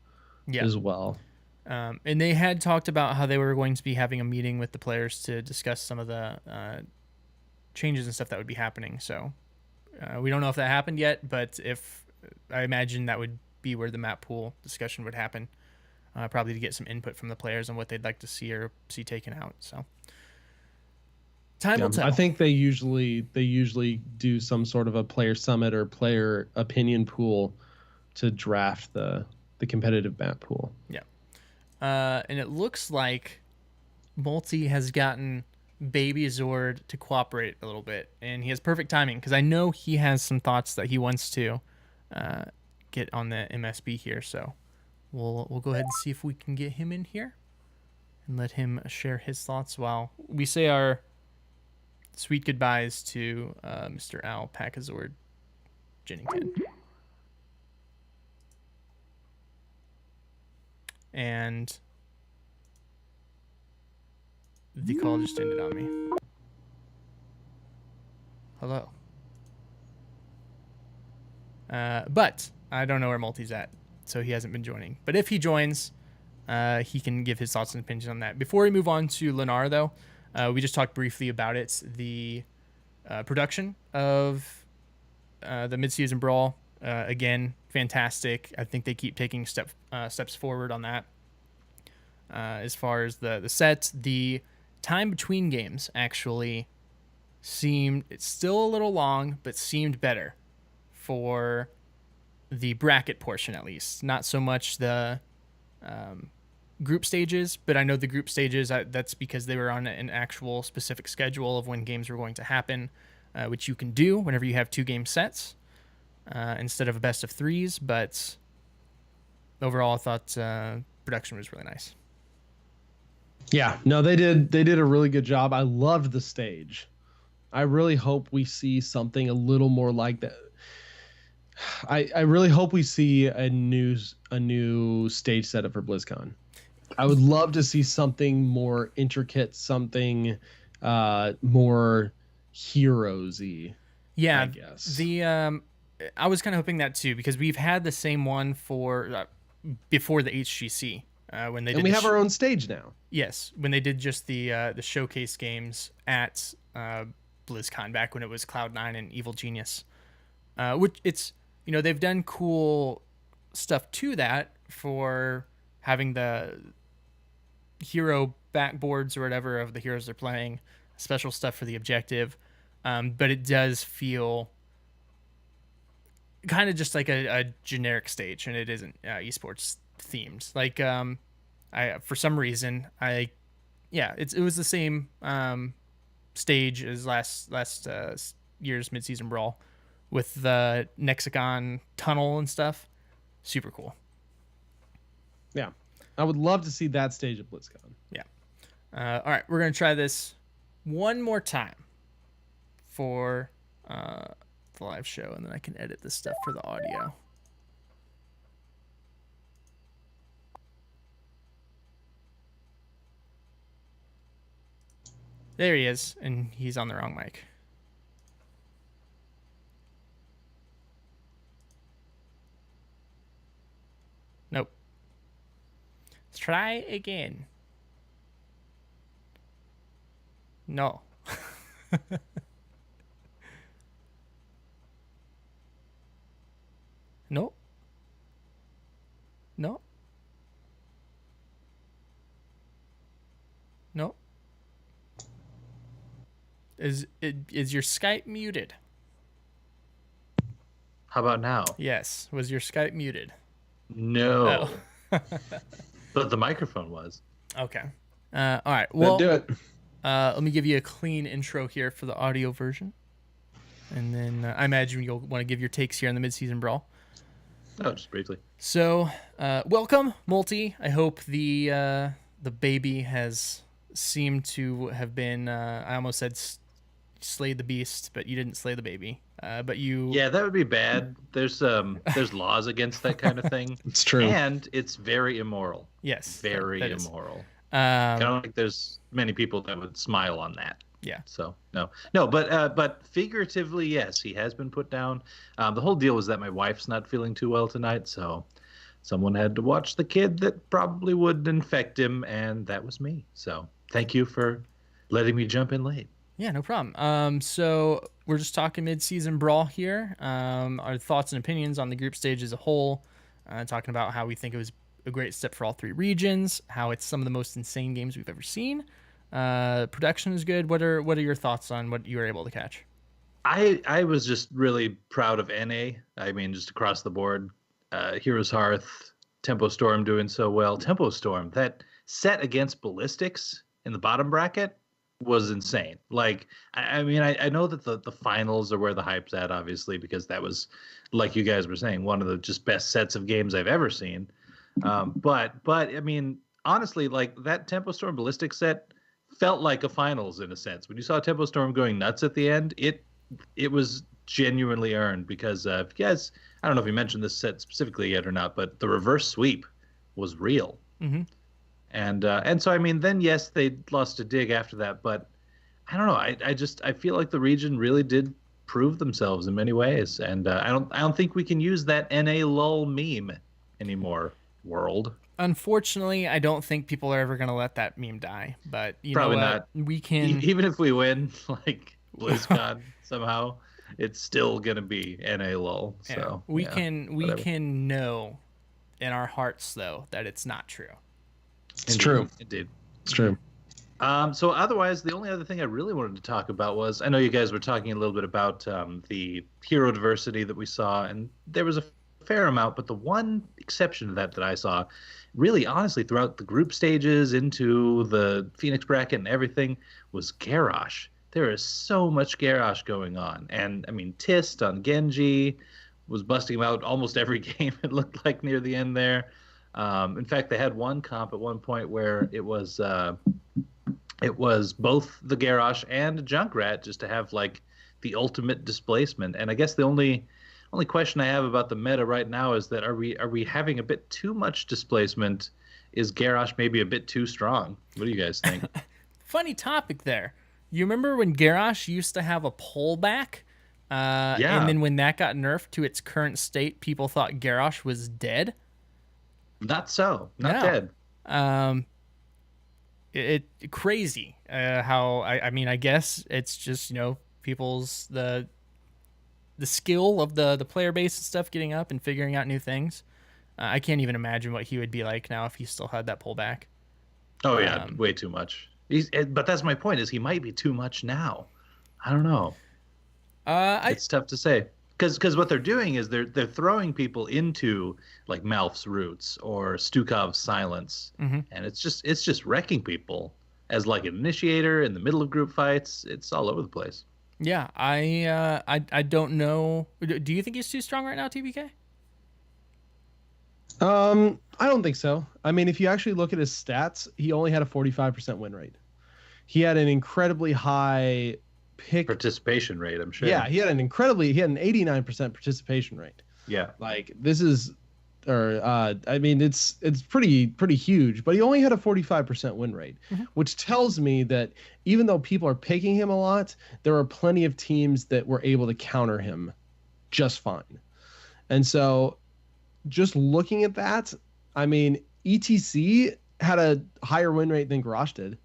yeah. as well. And they had talked about how they were going to be having a meeting with the players to discuss some of the changes and stuff that would be happening. So we don't know if that happened yet, but if I imagine that would be where the map pool discussion would happen, probably to get some input from the players on what they'd like to see or see taken out. So time will tell. I think they usually do some sort of a player summit or player opinion pool to draft the competitive map pool. Yeah. And it looks like Multi has gotten Baby Zord to cooperate a little bit, and he has perfect timing because I know he has some thoughts that he wants to get on the MSB here. So we'll go ahead and see if we can get him in here and let him share his thoughts while we say our sweet goodbyes to Mr. Al Pakazord Jennington. And the call just ended on me. Hello. But I don't know where Multi's at, so he hasn't been joining. But if he joins, he can give his thoughts and opinions on that. Before we move on to Lennar, though, we just talked briefly about it. The production of the midseason brawl, again, fantastic. I think they keep taking steps forward on that. As far as the sets, the time between games actually it's still a little long, but seemed better for the bracket portion, at least. Not so much the group stages, but I know the group stages, that's because they were on an actual specific schedule of when games were going to happen, which you can do whenever you have 2 game sets instead of a best of 3s. But overall, I thought production was really nice. Yeah, no, they did a really good job. I loved the stage. I really hope we see something a little more like that. I really hope we see a new stage setup for BlizzCon. I would love to see something more intricate, something more heroes-y. Yeah, I guess. I was kind of hoping that too, because we've had the same one for before the HGC when they did. And we have our own stage now. Yes, when they did just the showcase games at BlizzCon back when it was Cloud9 and Evil Genius, which it's they've done cool stuff to that for having the hero backboards or whatever of the heroes they're playing, special stuff for the objective, but it does feel kind of just like a generic stage, and it isn't esports themed. Like I for some reason it was the same stage as last year's midseason brawl with the Nexicon tunnel and stuff. Super cool. Yeah, I would love to see that stage at BlizzCon. Yeah. All right, we're gonna try this one more time for the live show, and then I can edit this stuff for the audio. There he is, and he's on the wrong mic. Nope. Let's try again. No. No. No. No. Is your Skype muted? How about now? Yes. Was your Skype muted? No. Oh. But the microphone was. Okay. All right. Well, do it. let me give you a clean intro here for the audio version. And then I imagine you'll want to give your takes here on the midseason brawl. Oh, just briefly. So, welcome, Multi. I hope the baby has seemed to have been. I almost said slayed the beast, but you didn't slay the baby. But you. Yeah, that would be bad. There's laws against that kind of thing. It's true. And it's very immoral. Yes. Very that is. immoral. I Um, don't think there's many people that would smile on that. yeah. So no, but figuratively, yes, he has been put down. The whole deal was that my wife's not feeling too well tonight, so someone had to watch the kid that probably would infect him, and that was me. So thank you for letting me jump in late. Yeah, no problem. So we're just talking mid-season brawl here. Our thoughts and opinions on the group stage as a whole. Talking about how we think it was a great step for all three regions. How it's some of the most insane games we've ever seen. Production is good. What are your thoughts on what you were able to catch? I was just really proud of NA. I mean, just across the board. Heroes Hearth, Tempo Storm doing so well. Tempo Storm, that set against Ballistics in the bottom bracket was insane. Like, I mean, I know that the finals are where the hype's at, obviously, because that was, like you guys were saying, one of the just best sets of games I've ever seen. But I mean, honestly, like that Tempo Storm Ballistics set felt like a finals in a sense. When you saw Tempo Storm going nuts at the end, it was genuinely earned because if you guys, I don't know if you mentioned this set specifically yet or not, but the reverse sweep was real. Mm-hmm. And so I mean, then yes, they lost to Dig after that, but I don't know. I feel like the region really did prove themselves in many ways, and I don't think we can use that NA lull meme anymore. World. Unfortunately, I don't think people are ever going to let that meme die. But you Probably know what? not. We can. Even if we win, like BlizzCon somehow, it's still gonna be NA lull. So we yeah, can whatever. know in our hearts though that it's not true. It's true. Indeed. It's true. So otherwise, the only other thing I really wanted to talk about was, I know you guys were talking a little bit about the hero diversity that we saw, and there was a fair amount, but the one exception to that I saw, really honestly, throughout the group stages into the Phoenix bracket and everything, was Garrosh. There is so much Garrosh going on, and I mean, Tist on Genji was busting him out almost every game. It looked like near the end there. In fact, they had one comp at one point where it was both the Garrosh and Junkrat just to have like the ultimate displacement. And I guess the only question I have about the meta right now is that are we having a bit too much displacement? Is Garrosh maybe a bit too strong? What do you guys think? Funny topic there. You remember when Garrosh used to have a pullback? Yeah. And then when that got nerfed to its current state, people thought Garrosh was dead. Not so. Not No. dead. It crazy how I mean I guess it's just people's the skill of the player base and stuff getting up and figuring out new things. I can't even imagine what he would be like now if he still had that pullback. Oh yeah, way too much. But that's my point. Is he might be too much now? I don't know. It's tough to say because what they're doing is they're throwing people into like Malf's Roots or Stukov's Silence, and it's just wrecking people as like an initiator in the middle of group fights. It's all over the place. Yeah, I don't know. Do you think he's too strong right now, TBK? I don't think so. I mean, if you actually look at his stats, he only had a 45% win rate. He had an incredibly high pick Participation rate, I'm sure. Yeah, he had an 89% participation rate. Yeah. Like this is or I mean it's pretty huge, but he only had a 45% win rate, which tells me that even though people are picking him a lot, there are plenty of teams that were able to counter him just fine. And so just looking at that, I mean, ETC had a higher win rate than Garrosh did.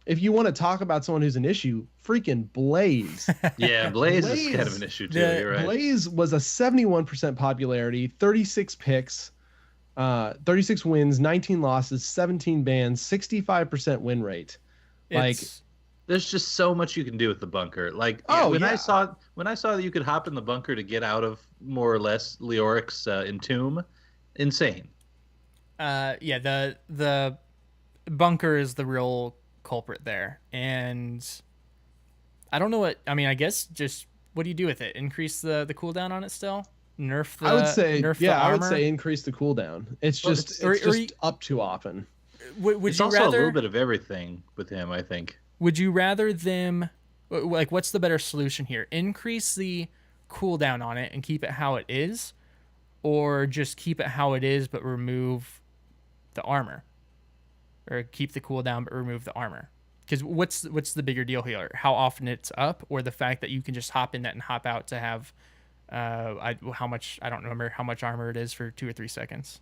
If you want to talk about someone who's an issue, freaking Blaze. Yeah, Blaze is kind of an issue too. You're right. Blaze was a 71% popularity, 36 picks, 36 wins, 19 losses, 17 bans, 65% win rate. There's just so much you can do with the bunker. I saw that you could hop in the bunker to get out of more or less Leoric's entomb, insane. The bunker is the real culprit there, and I don't know what I mean. I guess just what do you do with it? Increase the cooldown on it still? Nerf the I armor? would say increase the cooldown. It's just up too often. Would it's you also rather a little bit of everything with him, I think. Would you rather them what's the better solution here? Increase the cooldown on it and keep it how it is, or just keep it how it is but remove the armor? Or keep the cooldown but remove the armor? Because what's the bigger deal here? How often it's up, or the fact that you can just hop in that and hop out to have I don't remember how much armor it is for 2 or 3 seconds.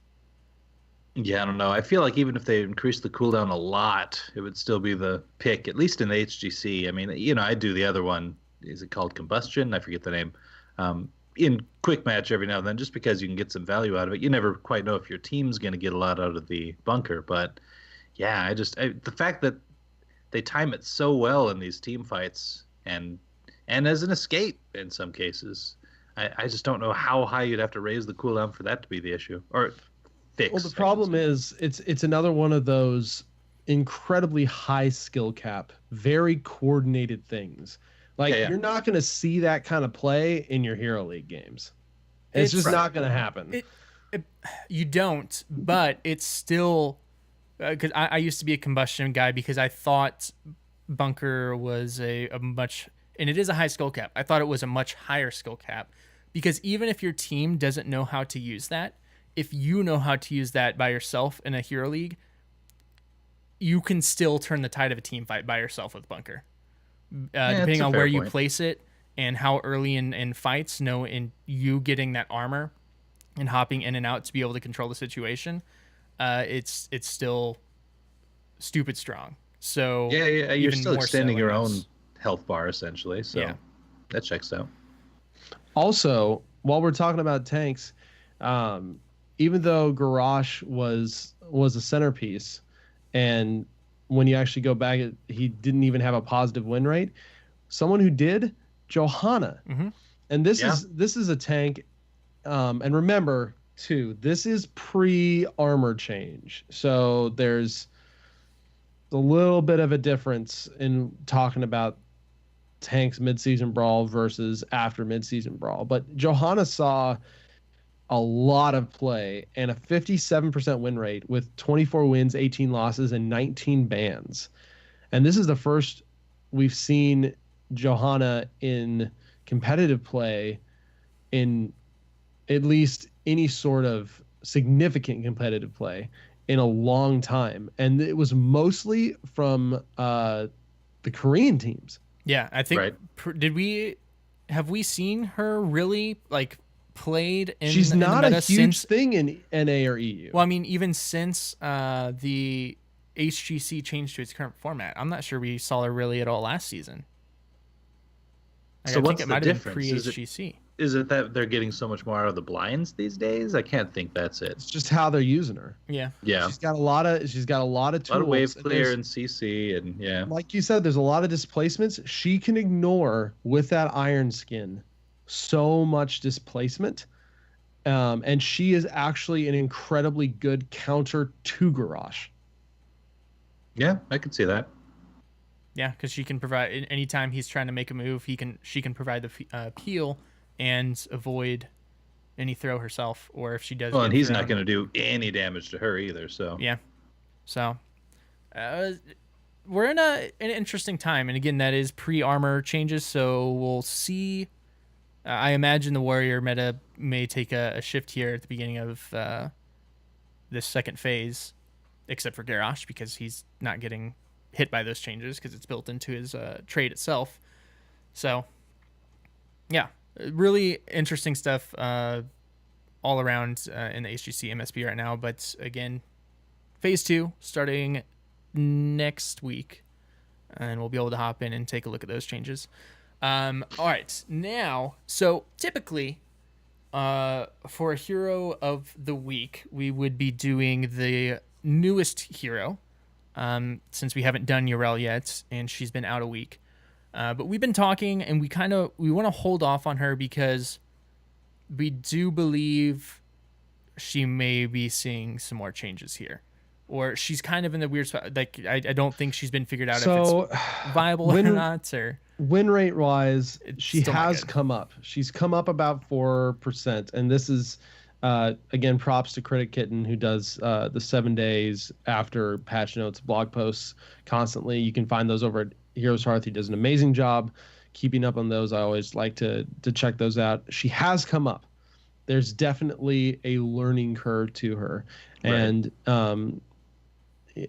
Yeah, I don't know. I feel like even if they increased the cooldown a lot, it would still be the pick, at least in the HGC. I mean, I do the other one. Is it called Combustion? I forget the name. In quick match every now and then, just because you can get some value out of it. You never quite know if your team's going to get a lot out of the bunker, but yeah, the fact that they time it so well in these team fights and as an escape in some cases, I just don't know how high you'd have to raise the cooldown for that to be the issue or fix. Well, the problem is it's another one of those incredibly high skill cap, very coordinated things. You're not going to see that kind of play in your Hero League games. It's just not going to happen. You don't, but it's still because I used to be a combustion guy because I thought bunker was a much, and it is a high skill cap. I thought it was a much higher skill cap because even if your team doesn't know how to use that, if you know how to use that by yourself in a Hero League, you can still turn the tide of a team fight by yourself with bunker. Depending on where you place it and how early in fights, in you getting that armor and hopping in and out to be able to control the situation, it's still stupid strong. So yeah, you're still extending your own health bar essentially. So yeah, that checks out. Also, while we're talking about tanks, even though Garrosh was a centerpiece, and when you actually go back, he didn't even have a positive win rate. Someone who did, Johanna, and this is a tank. And remember too, this is pre-armor change, so there's a little bit of a difference in talking about tanks mid-season brawl versus after mid-season brawl. But Johanna saw a lot of play and a 57% win rate with 24 wins, 18 losses, and 19 bans. And this is the first we've seen Johanna in competitive play in at least any sort of significant competitive play in a long time. And it was mostly from the Korean teams. Yeah, I think have we seen her really played in she's not in the a huge thing in NA or EU. Well, I mean, even since the HGC changed to its current format, I'm not sure we saw her really at all last season. So I what's think it the might have difference? been pre-HGC. Is it that they're getting so much more out of the blinds these days? I can't think that's it. It's just how they're using her. Yeah. She's got a lot of tools. A lot of wave clear and CC and Like you said, there's a lot of displacements. She can ignore with that iron skin so much displacement. And she is actually an incredibly good counter to Garrosh. Yeah, I could see that. Yeah, because she can provide anytime he's trying to make a move, she can provide the peel and avoid any throw herself, or if she does. Well, and he's not going to do any damage to her either. So yeah, so we're in an interesting time, and again, that is pre-armor changes, so we'll see I imagine the warrior meta may take a shift here at the beginning of this second phase, except for Garrosh because he's not getting hit by those changes because it's built into his trait itself. So, yeah, really interesting stuff all around in the HGC MSB right now. But again, phase 2 starting next week, and we'll be able to hop in and take a look at those changes. All right, now, so typically for a hero of the week, we would be doing the newest hero, since we haven't done Yrel yet, and she's been out a week. But we've been talking, and we want to hold off on her because we do believe she may be seeing some more changes here. Or she's kind of in the weird spot. Like, I don't think she's been figured out if it's viable or not. Or win rate wise, she still not has good. come up. She's come up about 4%. And this is, again, props to Critic Kitten, who does the 7 days after patch notes blog posts constantly. You can find those over at Heroes Hearth. He does an amazing job keeping up on those. I always like to check those out. She has come up. There's definitely a learning curve to her. Right.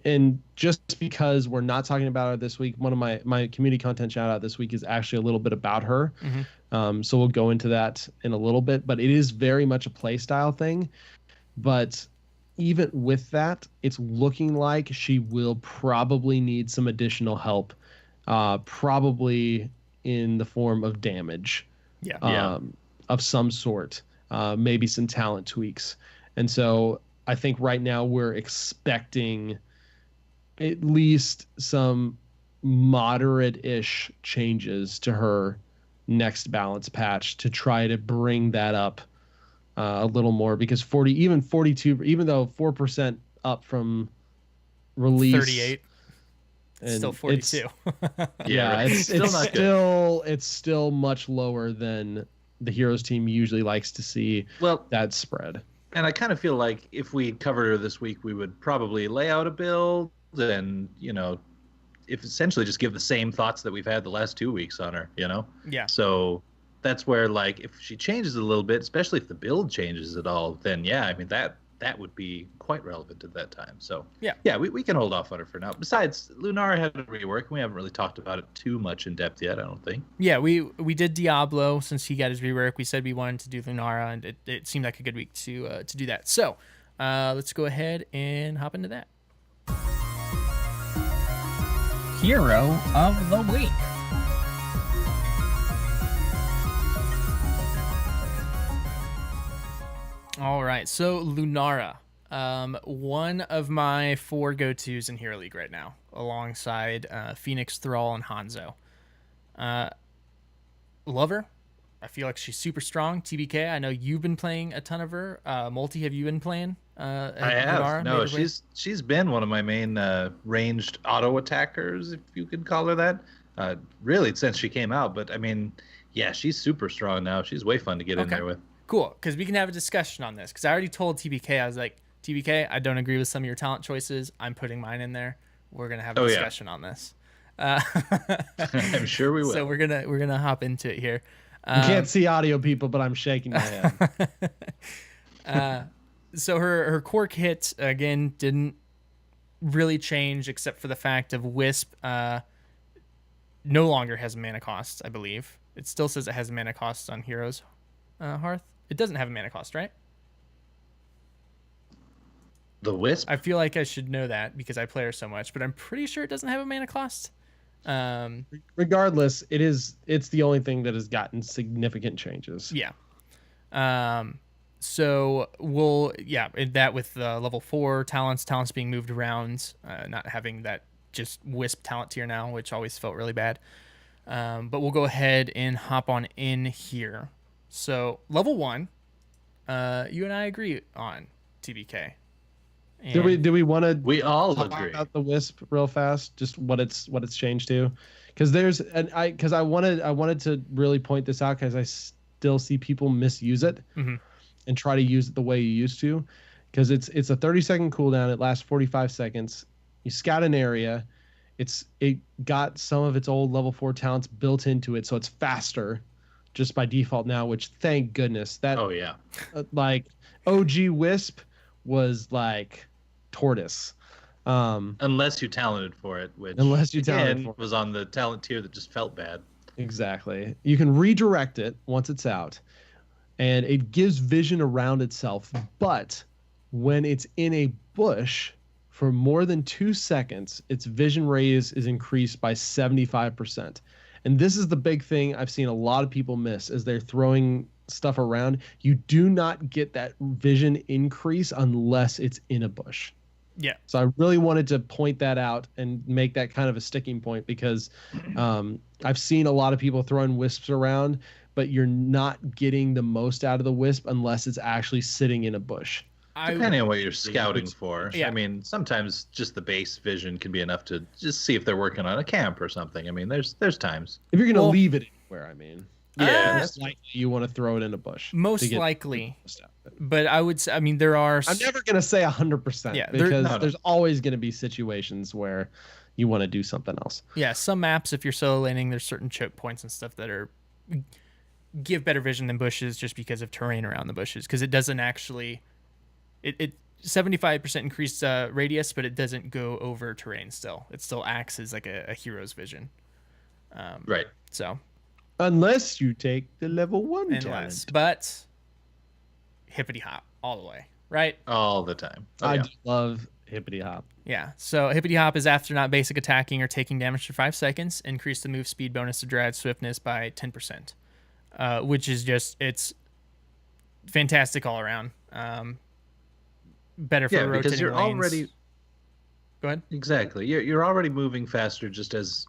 And just because we're not talking about her this week, one of my community content shout out this week is actually a little bit about her. So we'll go into that in a little bit, but it is very much a play style thing. But even with that, it's looking like she will probably need some additional help, probably in the form of damage, of some sort, maybe some talent tweaks. And so I think right now we're expecting at least some moderate-ish changes to her next balance patch to try to bring that up a little more, because 42, even though 4% up from release, 38, and still 42. Yeah, right. it's Still not good. it's still much lower than the Heroes team usually likes to see. Well, that spread. and I kind of feel like if we covered her this week, we would probably lay out a build and, if essentially just give the same thoughts that we've had the last 2 weeks on her, Yeah. So that's where, like, if she changes a little bit, especially if the build changes at all, then yeah, I mean, that would be quite relevant at that time. So yeah, we can hold off on her for now. Besides, Lunara had a rework. We haven't really talked about it too much in depth yet, I don't think. Yeah, we did Diablo since he got his rework. We said we wanted to do Lunara, and it seemed like a good week to do that. So let's go ahead and hop into that. Hero of the Week. All right, so Lunara, one of my 4 go-tos in Hero League right now, alongside Phoenix, Thrall, and Hanzo. Love her. I feel like she's super strong. TBK, I know you've been playing a ton of her. Multi, have you been playing? I have. Lunara, No, natively? she's been one of my main ranged auto attackers, if you could call her that. Really, since she came out. But I mean, yeah, she's super strong now. She's way fun to get in there with. Cool, because we can have a discussion on this. Because I already told TBK, I was like, TBK, I don't agree with some of your talent choices. I'm putting mine in there. We're gonna have a discussion on this. I'm sure we will. So we're gonna hop into it here. You can't see audio, people, but I'm shaking my head. So her core kit again didn't really change except for the fact of Wisp no longer has a mana cost. I believe it still says it has a mana cost on Heroes Hearth. It doesn't have a mana cost, right? The Wisp? I feel like I should know that because I play her so much, but I'm pretty sure it doesn't have a mana cost. Regardless, it's the only thing that has gotten significant changes. Yeah. So that with level 4 talents being moved around, not having that just Wisp talent tier now, which always felt really bad. But we'll go ahead and hop on in here. So level 1, you and I agree on TBK. And Do we want to? We all talk agree. about the Wisp real fast, just what it's changed to, because I wanted to really point this out because I still see people misuse it and try to use it the way you used to, because it's a 30-second cooldown. It lasts 45 seconds. You scout an area. It got some of its old level 4 talents built into it, so it's faster just by default now, which thank goodness that Oh yeah. like OG Wisp was like tortoise. Unless you talented for it, which Unless you talented again for it. was on the talent tier that just felt bad. Exactly. You can redirect it once it's out, and it gives vision around itself. But when it's in a bush for more than 2 seconds, its vision raise is increased by 75%. And this is the big thing I've seen a lot of people miss as they're throwing stuff around. You do not get that vision increase unless it's in a bush. Yeah. So I really wanted to point that out and make that kind of a sticking point because I've seen a lot of people throwing wisps around, but you're not getting the most out of the wisp unless it's actually sitting in a bush. Depending on what you're scouting for. Yeah. I mean, sometimes just the base vision can be enough to just see if they're working on a camp or something. I mean, there's times. If you're going to Well, leave it anywhere, I mean. Yeah, Most likely you want to throw it in a bush. Most likely. But I would say, I mean, there are. I'm never going to say 100% Yeah, because there's always going to be situations where you want to do something else. Yeah, some maps, if you're solo laning, there's certain choke points and stuff that are give better vision than bushes just because of terrain around the bushes. Because it doesn't actually. It 75% increased radius, but it doesn't go over terrain still. It still acts as like a hero's vision. Right. So. Unless you take the level 1 Unless. talent. But hippity hop all the way, right? All the time. Oh, I yeah. do love hippity hop. Yeah. So hippity hop is after not basic attacking or taking damage for 5 seconds, increase the move speed bonus to Dryad Swiftness by 10%, which is just, it's fantastic all around. Better for rotating because you're lanes. already Go ahead. exactly you're already moving faster just as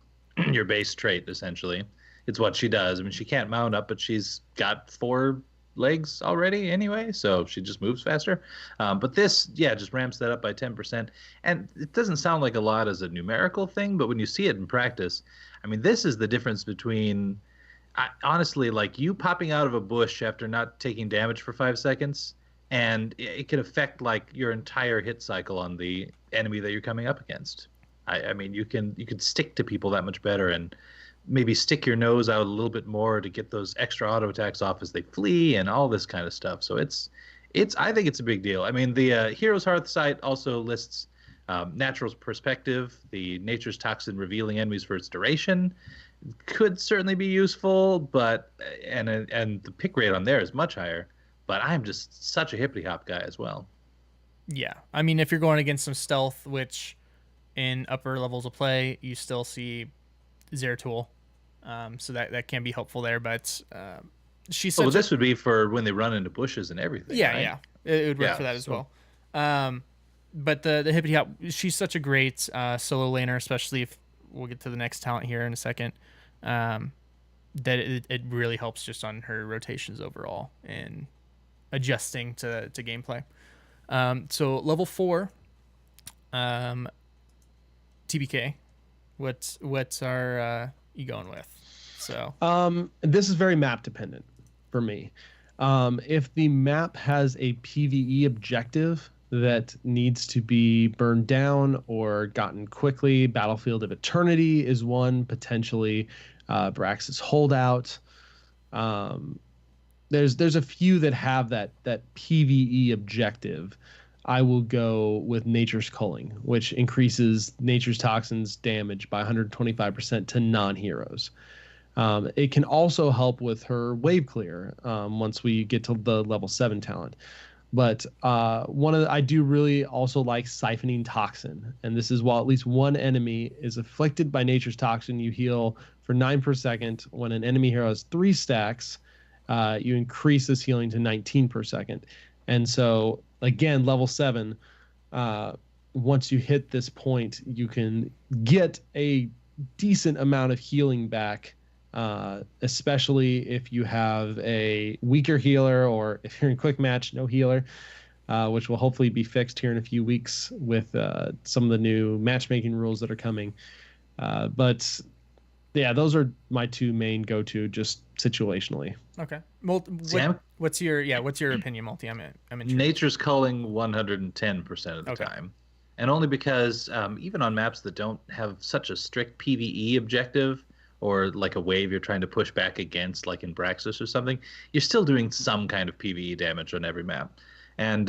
your base trait essentially. It's what she does. I mean, she can't mount up, but she's got 4 legs already anyway, so she just moves faster. But this, just ramps that up by 10%. And it doesn't sound like a lot as a numerical thing, but when you see it in practice, I mean, this is the difference between, honestly, like you popping out of a bush after not taking damage for 5 seconds, and it can affect like your entire hit cycle on the enemy that you're coming up against. I mean, you can stick to people that much better and maybe stick your nose out a little bit more to get those extra auto attacks off as they flee and all this kind of stuff. So it's I think it's a big deal. I mean, the Hero's Hearth site also lists Natural's Perspective, the Nature's Toxin revealing enemies for its duration. Could certainly be useful, but and the pick rate on there is much higher. But I'm just such a hippity hop guy as well. Yeah. I mean, if you're going against some stealth, which in upper levels of play, you still see Zeratul. So that can be helpful there. But she's such this would be for when they run into bushes and everything. Yeah, right? yeah. It would work for that as well. But the hippity hop, she's such a great solo laner, especially if we'll get to the next talent here in a second. That it really helps just on her rotations overall and adjusting to gameplay. So level 4, TBK. What's our you going with? So This is very map dependent for me. If the map has a PvE objective that needs to be burned down or gotten quickly, Battlefield of Eternity is one potentially. Brax's Holdout. There's a few that have that PvE objective. I will go with Nature's Culling, which increases Nature's Toxin's damage by 125% to non-heroes. It can also help with her wave clear once we get to the level 7 talent. But I do really also like Siphoning Toxin, and this is while at least one enemy is afflicted by Nature's Toxin, you heal for 9 per second. When an enemy hero has 3 stacks, you increase this healing to 19 per second. And so again, level 7, once you hit this point, you can get a decent amount of healing back, especially if you have a weaker healer or if you're in quick match, no healer, which will hopefully be fixed here in a few weeks with some of the new matchmaking rules that are coming. But yeah, those are my 2 main go-to just situationally. okay. Sam? What's your opinion, Multi? I'm intrigued. Nature's Culling 110% of the Okay. time. And only because even on maps that don't have such a strict PvE objective or like a wave you're trying to push back against, like in Braxis or something, you're still doing some kind of PvE damage on every map. And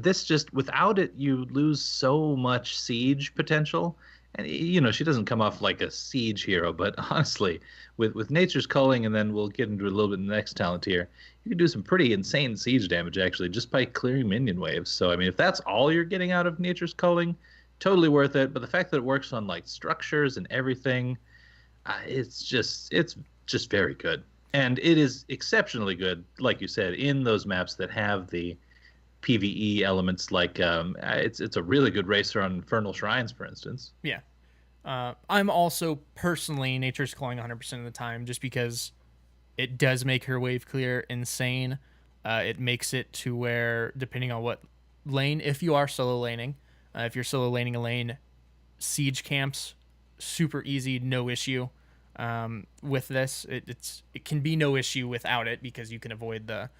this just, without it, you lose so much siege potential. And she doesn't come off like a siege hero, but honestly, with Nature's Culling, and then we'll get into a little bit in the next talent here, you can do some pretty insane siege damage actually just by clearing minion waves. So I mean, if that's all you're getting out of Nature's Culling, totally worth it. But the fact that it works on like structures and everything, it's just very good. And it is exceptionally good, like you said, in those maps that have the PvE elements. Like it's a really good racer on Infernal Shrines, for instance. Yeah. I'm also personally Nature's Calling 100% of the time, just because it does make her wave clear insane. It makes it to where, depending on what lane, if you are solo laning, if you're solo laning a lane, siege camps, super easy, no issue. With this, it can be no issue without it, because you can avoid the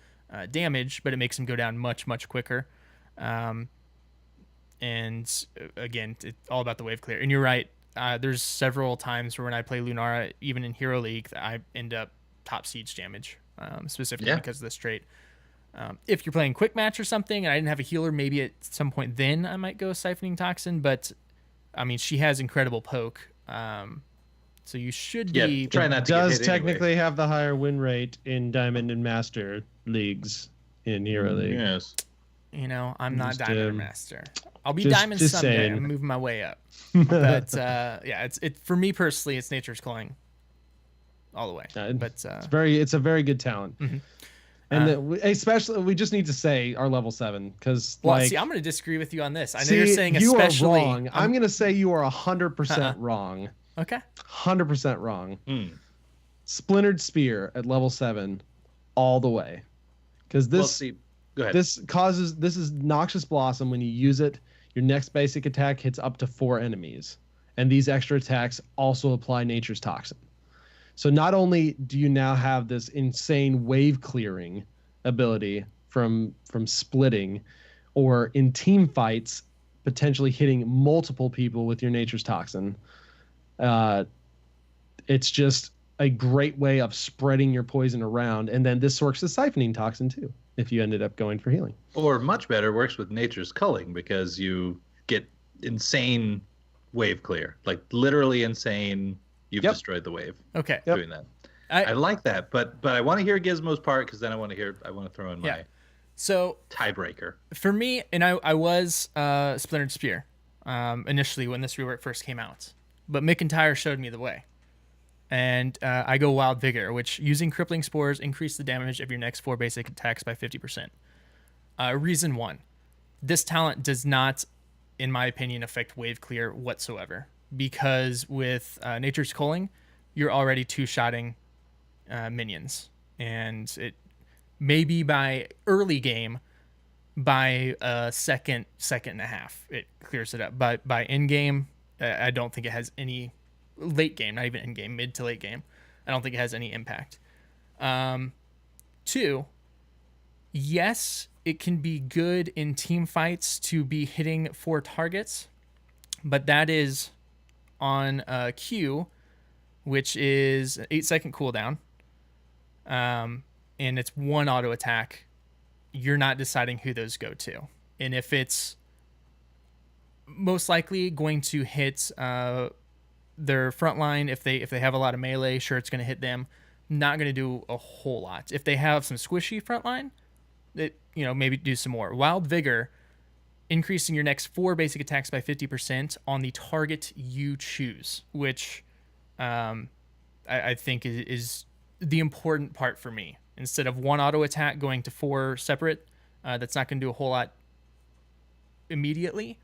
damage, but it makes them go down much, much quicker. And again, it's all about the wave clear. And you're right. There's several times where when I play Lunara, even in Hero League, that I end up top siege damage, specifically because of this trait. If you're playing quick match or something and I didn't have a healer, maybe at some point then I might go Siphoning Toxin. But I mean, she has incredible poke. So you should be try not to get does hit technically anyway. have the higher win rate in Diamond and Master leagues in Hero League. Yes. I'm not Just, Diamond or Master. I'll be just- Diamond just someday. saying. I'm moving my way up. But yeah, it's for me personally, it's Nature's Calling all the way. But It's a very good talent. Mhm. And especially, we just need to say our level 7, because well, like, see, I'm going to dispute with you on this. I know see, you're saying you especially. are wrong. I'm going to say you are 100% wrong. Okay. 100% wrong. Hmm. Splintered Spear at level 7 all the way, because Well, see, go ahead. this is Noxious Blossom. When you use it, your next basic attack hits up to 4 enemies, and these extra attacks also apply Nature's Toxin. So not only do you now have this insane wave clearing ability from splitting, or in team fights potentially hitting multiple people with your Nature's Toxin, it's just a great way of spreading your poison around. And then this works as Siphoning Toxin too, if you ended up going for healing. Or much better, works with Nature's Culling, because you get insane wave clear, like literally insane. You've destroyed the wave. Okay. Doing that. I like that, but I want to hear Gizmo's part, because then I want to throw in my So tiebreaker. for me, and I was Splintered Spear initially when this rework first came out, but McIntyre showed me the way. And I go Wild Vigor, which, using Crippling Spores, increase the damage of your next 4 basic attacks by 50%. Reason 1, this talent does not, in my opinion, affect wave clear whatsoever, because with Nature's Culling, you're already two-shotting minions, and it maybe by early game, by a second and a half, it clears it up. But by end game, I don't think it has any. Late game, not even end game, mid to late game, I don't think it has any impact. 2, yes, it can be good in team fights to be hitting 4 targets, but that is on Q, which is an 8-second cooldown, and it's 1 auto attack. You're not deciding who those go to, and if it's most likely going to hit their front line, if they have a lot of melee, sure, it's going to hit them. Not going to do a whole lot. If they have some squishy front line, it maybe do some more. Wild Vigor, increasing your next 4 basic attacks by 50% on the target you choose, which I think is the important part for me. Instead of 1 auto attack going to 4 separate, that's not going to do a whole lot immediately.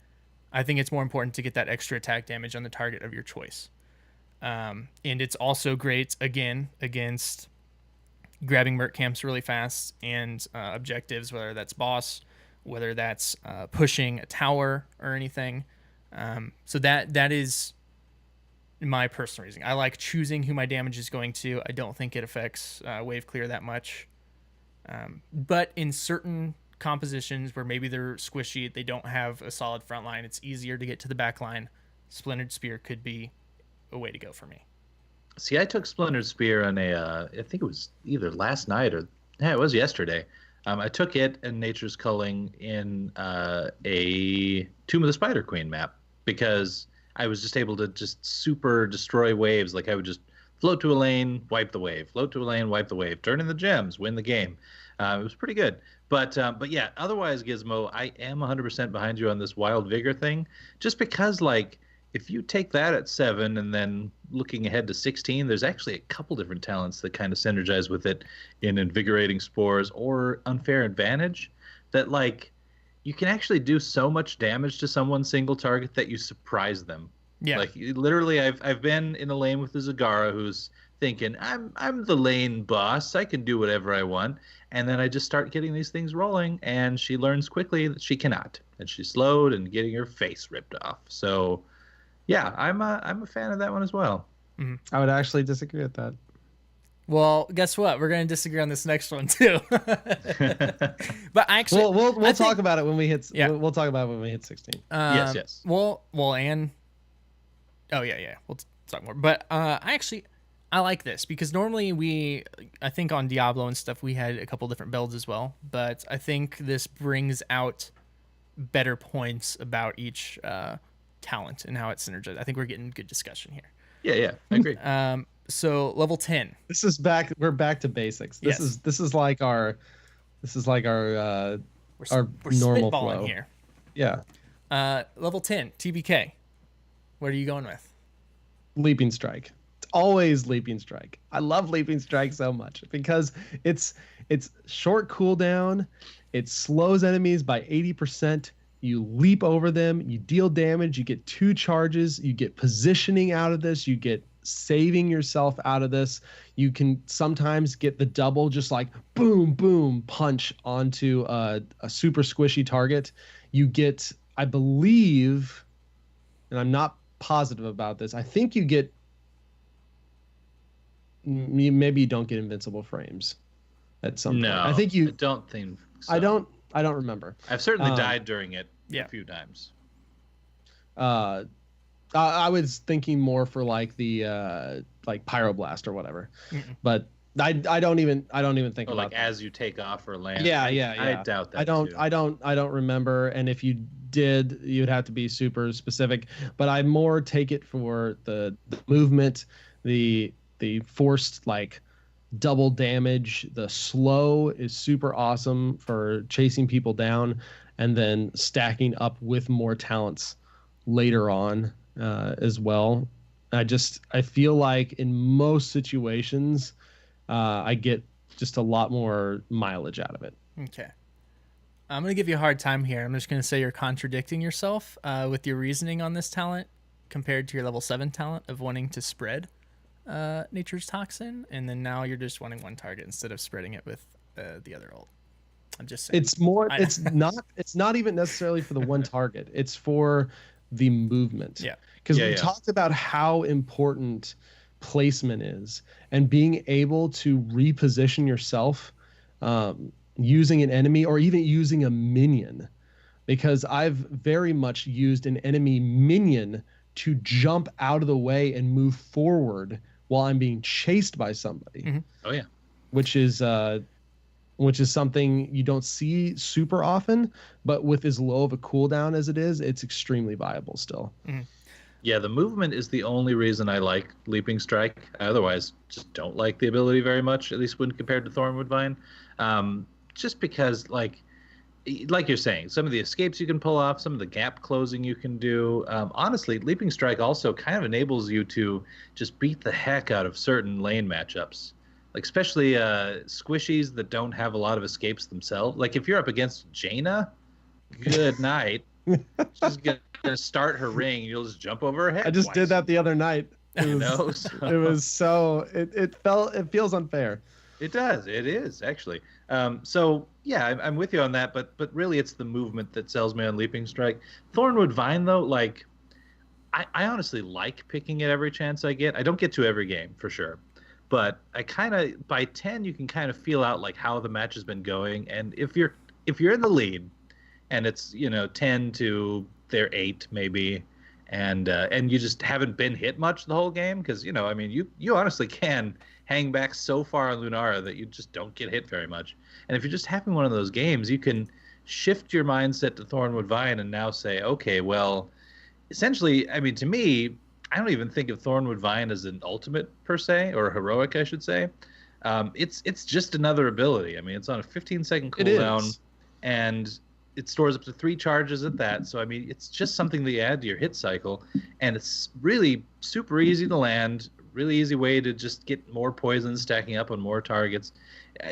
I think it's more important to get that extra attack damage on the target of your choice. And it's also great, again, against grabbing merc camps really fast and objectives, whether that's boss, whether that's pushing a tower or anything. So that is my personal reason. I like choosing who my damage is going to. I don't think it affects wave clear that much. But in certain compositions where maybe they're squishy, they don't have a solid front line, it's easier to get to the back line, Splintered Spear could be a way to go for me. See, I took Splintered Spear on I think it was either last night or, yeah, it was yesterday. I took it and Nature's Culling in a Tomb of the Spider Queen map because I was just able to just super destroy waves. Like I would just float to a lane, wipe the wave, float to a lane, wipe the wave, turn in the gems, win the game. It was pretty good. But yeah, otherwise, Gizmo, I am 100% behind you on this Wild Vigor thing, just because like if you take that at 7 and then looking ahead to 16, there's actually a couple different talents that kind of synergize with it in Invigorating Spores or Unfair Advantage that like you can actually do so much damage to someone's single target that you surprise them. Yeah. Like literally I've been in a lane with the Zagara who's thinking I'm the lane boss. I can do whatever I want. And then I just start getting these things rolling and she learns quickly that she cannot. And she's slowed and getting her face ripped off. So yeah, I'm a fan of that one as well. I would actually disagree with that. Well, guess what? We're going to disagree on this next one too. But actually, we'll talk about it when we hit. Yeah. We'll talk about it when we hit 16. Yes. Well, and oh yeah, we'll talk more. But I like this because normally I think on Diablo and stuff we had a couple different builds as well. But I think this brings out better points about each talent and how it synergizes. I think we're getting good discussion here. Yeah, I agree. So level 10. This is back. We're back to basics. This is like our We're normal spitballing flow here. Yeah. Level 10, TBK. What are you going with? Leaping Strike. It's always Leaping Strike. I love Leaping Strike so much because it's short cooldown. It slows enemies by 80%. You leap over them, you deal damage, you get 2 charges, you get positioning out of this, you get saving yourself out of this. You can sometimes get the double, just like boom, boom, punch onto a super squishy target. You get, I believe, and I'm not positive about this, I think you get, maybe you don't get invincible frames at some point. I think you. I don't think so. I don't remember. I've certainly died during it yeah. a few times. I was thinking more for like the like Pyroblast or whatever. But I don't even think about like that. As you take off or land. Yeah. I doubt that. I don't remember. And if you did, you'd have to be super specific. But I more take it for the movement, the forced like double damage. The slow is super awesome for chasing people down and then stacking up with more talents later on as well. I feel like in most situations I get just a lot more mileage out of it. Okay. I'm going to give you a hard time here. I'm just going to say you're contradicting yourself with your reasoning on this talent compared to your level 7 talent of wanting to spread Nature's Toxin, and then now you're just wanting one target instead of spreading it with the other ult. I'm just saying. It's more. It's not even necessarily for the one target. It's for the movement. Yeah. Because we talked about how important placement is and being able to reposition yourself using an enemy or even using a minion. Because I've very much used an enemy minion to jump out of the way and move forward while I'm being chased by somebody. Mm-hmm. Oh yeah. Which is something you don't see super often, but with as low of a cooldown as it is, it's extremely viable still. Mm-hmm. Yeah, the movement is the only reason I like Leaping Strike. I otherwise just don't like the ability very much, at least when compared to Thornwood Vine. Just because, like you're saying, some of the escapes you can pull off, some of the gap closing you can do. Honestly, Leaping Strike also kind of enables you to just beat the heck out of certain lane matchups. Like especially squishies that don't have a lot of escapes themselves. Like if you're up against Jaina, good night. She's gonna start her ring. You'll just jump over her head. I just did that the other night. It feels unfair. It does. It is actually. So yeah, I'm with you on that. But really, it's the movement that sells me on Leaping Strike. Thornwood Vine though, like I honestly like picking it every chance I get. I don't get to every game for sure. But I kind of by 10 you can kind of feel out like how the match has been going, and if you're in the lead, and it's 10 to their 8 maybe, and you just haven't been hit much the whole game because I mean you honestly can hang back so far on Lunara that you just don't get hit very much. And if you're just having one of those games, you can shift your mindset to Thornwood Vine and now say, okay, well, essentially, I mean, to me, I don't even think of Thornwood Vine as an ultimate per se, or heroic, I should say. It's just another ability. I mean, it's on a 15-second cooldown, and it stores up to 3 charges at that. So I mean, it's just something that you add to your hit cycle, and it's really super easy to land. Really easy way to just get more poison stacking up on more targets.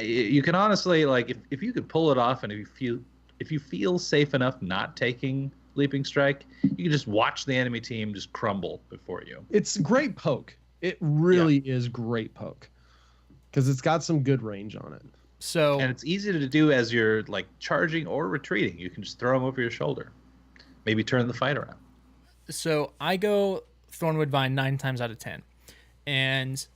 You can honestly, like, if you could pull it off, and if you feel safe enough not taking Leaping Strike, you can just watch the enemy team just crumble before you. It's great poke. It really is great poke because it's got some good range on it. And it's easy to do as you're like charging or retreating. You can just throw them over your shoulder. Maybe turn the fight around. So I go Thornwood Vine 9 times out of 10. And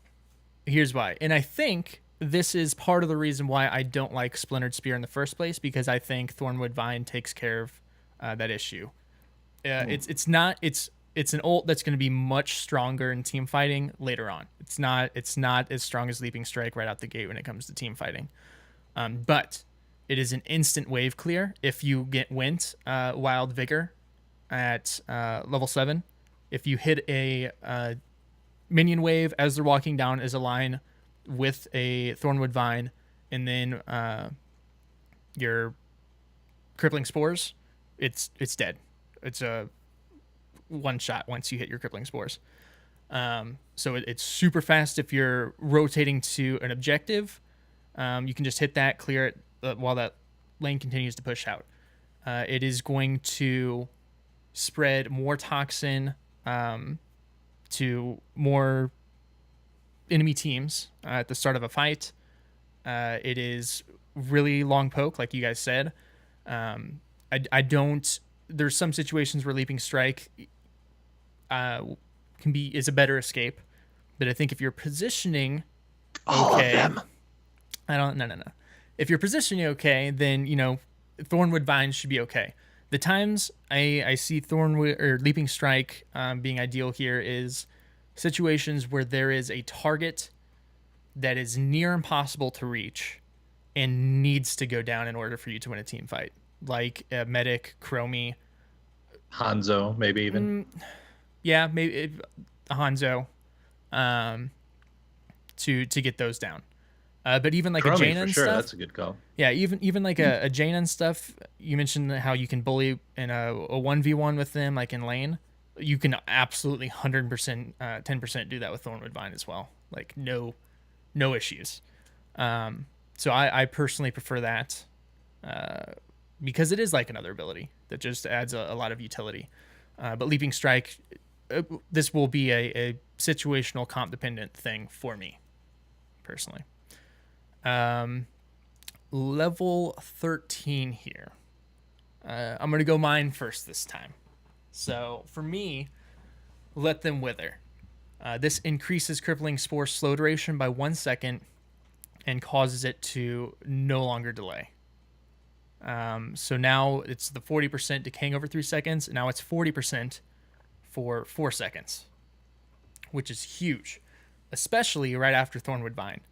here's why. And I think this is part of the reason why I don't like Splintered Spear in the first place, because I think Thornwood Vine takes care of that issue. It's an ult that's going to be much stronger in team fighting later on. It's not as strong as Leaping Strike right out the gate when it comes to team fighting. But it is an instant wave clear if you get Wint Wild Vigor at level 7. If you hit a minion wave as they're walking down as a line with a Thornwood Vine, and then your Crippling Spores, it's dead. It's a one shot once you hit your Crippling Spores. So it's super fast if you're rotating to an objective. You can just hit that, clear it while that lane continues to push out. It is going to spread more toxin to more enemy teams at the start of a fight. It is really long poke, like you guys said. I don't. There's some situations where Leaping Strike is a better escape, but I think if you're positioning okay, no. If you're positioning okay, then Thornwood Vine should be okay. The times I see Thornwood or Leaping Strike being ideal here is situations where there is a target that is near impossible to reach and needs to go down in order for you to win a team fight, like Medic, Chromie, Hanzo, maybe even. Maybe Hanzo, to get those down. But even like Chromie, a Jaina and sure, stuff. that's a good call. Yeah, even like a Jaina and stuff. You mentioned how you can bully in a 1v1 with them, like in lane. You can absolutely 100%, 10% do that with Thornwood Vine as well. Like no issues. So I personally prefer that because it is like another ability that just adds a lot of utility. But Leaping Strike, this will be a situational comp dependent thing for me personally. Level 13 here. I'm going to go mine first this time. So for me, Let Them Wither. This increases Crippling Spore slow duration by 1 second and causes it to no longer delay. So now it's the 40% decaying over 3 seconds. Now it's 40% for 4 seconds, which is huge, especially right after Thornwood Vine,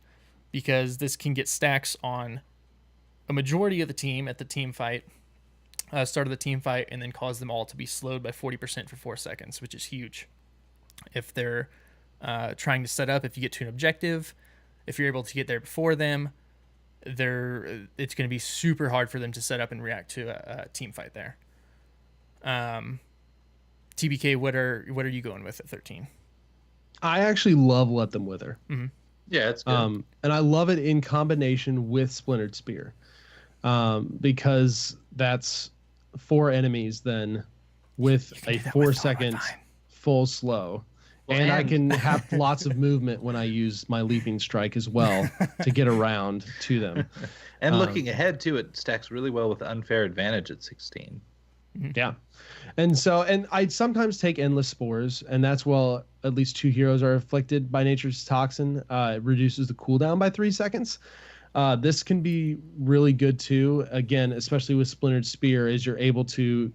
because this can get stacks on a majority of the team at the team fight, start of the team fight, and then cause them all to be slowed by 40% for 4 seconds, which is huge. If they're trying to set up, if you get to an objective, if you're able to get there before them, it's going to be super hard for them to set up and react to a team fight there. TBK, what are you going with at 13? I actually love Let Them Wither. Mm-hmm. Yeah, it's good. And I love it in combination with Splintered Spear, because that's 4 enemies then with a 4 second full slow. And I can have lots of movement when I use my Leaping Strike as well to get around to them. And looking ahead too, it stacks really well with Unfair Advantage at 16. Yeah. And I sometimes take Endless Spores, and that's at least 2 heroes are afflicted by Nature's Toxin. It reduces the cooldown by 3 seconds. This can be really good too. Again, especially with Splintered Spear, is you're able to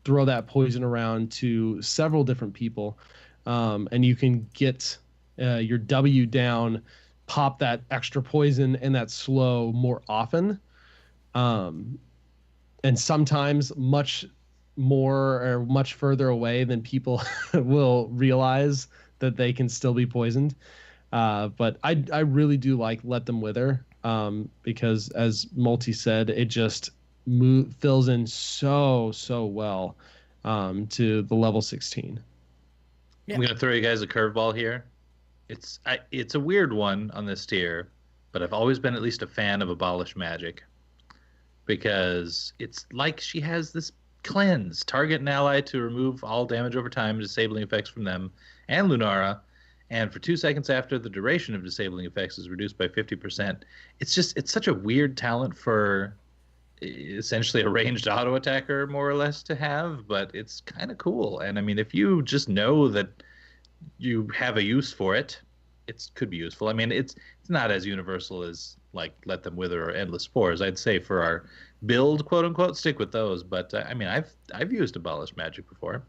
throw that poison around to several different people, and you can get your W down, pop that extra poison and that slow more often, and sometimes much more or much further away than people will realize that they can still be poisoned. But I really do like Let Them Wither, because as Multi said, it just fills in so well to the level 16. Yeah. I'm gonna throw you guys a curveball here. It's a weird one on this tier, but I've always been at least a fan of Abolish Magic, because it's like she has this cleanse, target an ally to remove all damage over time, disabling effects from them and Lunara, and for 2 seconds after, the duration of disabling effects is reduced by 50%. It's such a weird talent for essentially a ranged auto attacker, more or less, to have, but it's kind of cool. And I mean, if you just know that you have a use for it, it could be useful. I mean, it's not as universal as like Let Them Wither or Endless Spores. I'd say for our build, quote unquote, stick with those. But I mean, I've used Abolish Magic before.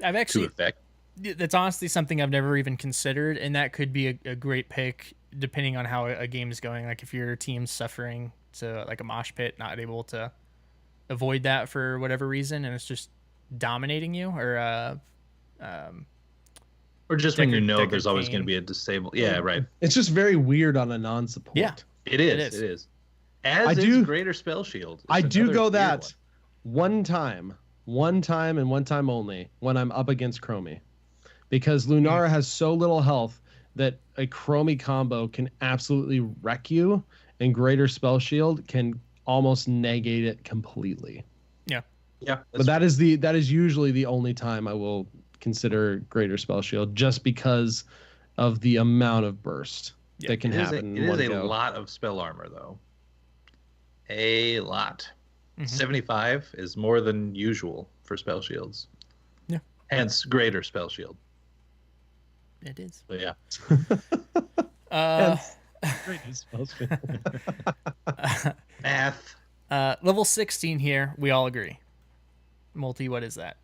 I've actually, to effect. That's honestly something I've never even considered, and that could be a great pick depending on how a game is going. Like if your team's suffering to like a mosh pit, not able to avoid that for whatever reason, and it's just dominating you, or just when you know Deckard there's always Cain. going to be a disable. Yeah, right. It's just very weird on a non-support. Yeah. It is. It is. As is Greater Spell Shield. It's I do another go weird that one. one time and one time only when I'm up against Chromie, because Lunara has so little health that a Chromie combo can absolutely wreck you, and Greater Spell Shield can almost negate it completely. Yeah, But that is usually the only time I will consider Greater Spell Shield, just because of the amount of burst that can happen. It is a lot of spell armor, though. A lot. 75 is more than usual for spell shields. Yeah. Hence, Greater Spell Shield. it is. So yeah. Greater Spell Shield. Math. Level 16 here, we all agree. Multi, what is that?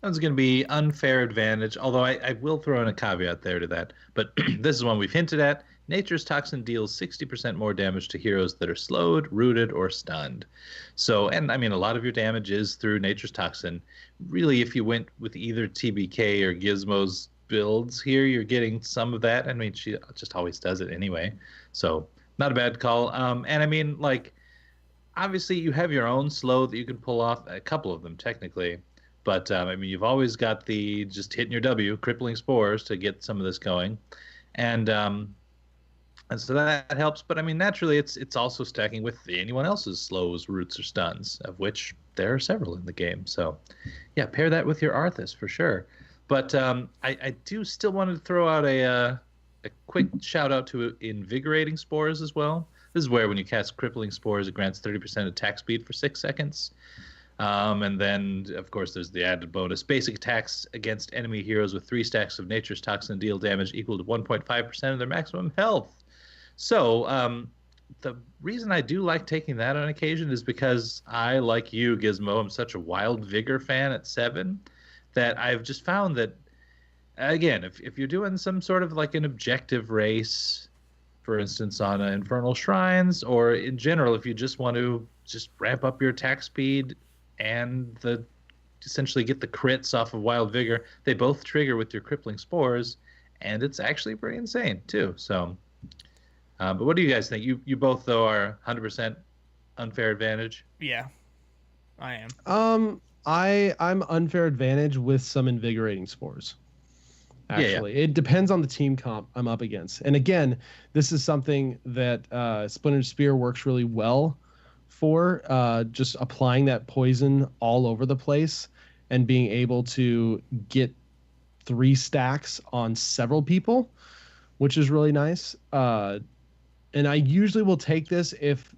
That's going to be Unfair Advantage, although I will throw in a caveat there to that. But this is one we've hinted at. Nature's Toxin deals 60% more damage to heroes that are slowed, rooted, or stunned. So, and I mean, a lot of your damage is through Nature's Toxin. Really, if you went with either TBK or Gizmo's builds here, you're getting some of that. I mean, she just always does it anyway. So, not a bad call. And I mean, like, obviously, you have your own slow that you can pull off, a couple of them, technically. But, I mean, you've always got the just hitting your W, crippling spores to get some of this going. And so that helps. But, I mean, naturally, it's also stacking with anyone else's slows, roots, or stuns, of which there are several in the game. So, yeah, pair that with your Arthas for sure. But I do still want to throw out a quick shout-out to Invigorating Spores as well. This is where when you cast Crippling Spores, it grants 30% attack speed for 6 seconds. And then, of course, there's the added bonus. Basic attacks against enemy heroes with 3 stacks of Nature's Toxin deal damage equal to 1.5% of their maximum health. So the reason I do like taking that on occasion is because I, like you, Gizmo, I'm such a Wild Vigor fan at 7 that I've just found that, again, if you're doing some sort of like an objective race, for instance, on Infernal Shrines, or in general, if you just want to just ramp up your attack speed and essentially get the crits off of Wild Vigor, they both trigger with your Crippling Spores, and it's actually pretty insane too. So, but what do you guys think? You both, though, are 100% Unfair Advantage? Yeah, I am. I'm Unfair Advantage with some Invigorating Spores. Actually, It depends on the team comp I'm up against. And again, this is something that Splintered Spear works really well for, just applying that poison all over the place and being able to get 3 stacks on several people, which is really nice. And I usually will take this if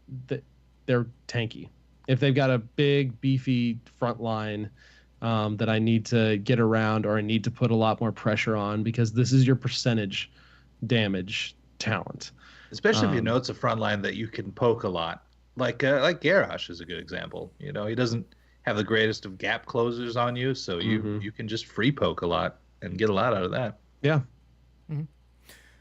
they're tanky. If they've got a big, beefy front line that I need to get around, or I need to put a lot more pressure on, because this is your percentage damage talent. Especially if you know it's a front line that you can poke a lot. Like Garrosh is a good example. You know, he doesn't have the greatest of gap closers on you, so you can just free poke a lot and get a lot out of that. Yeah. Mhm.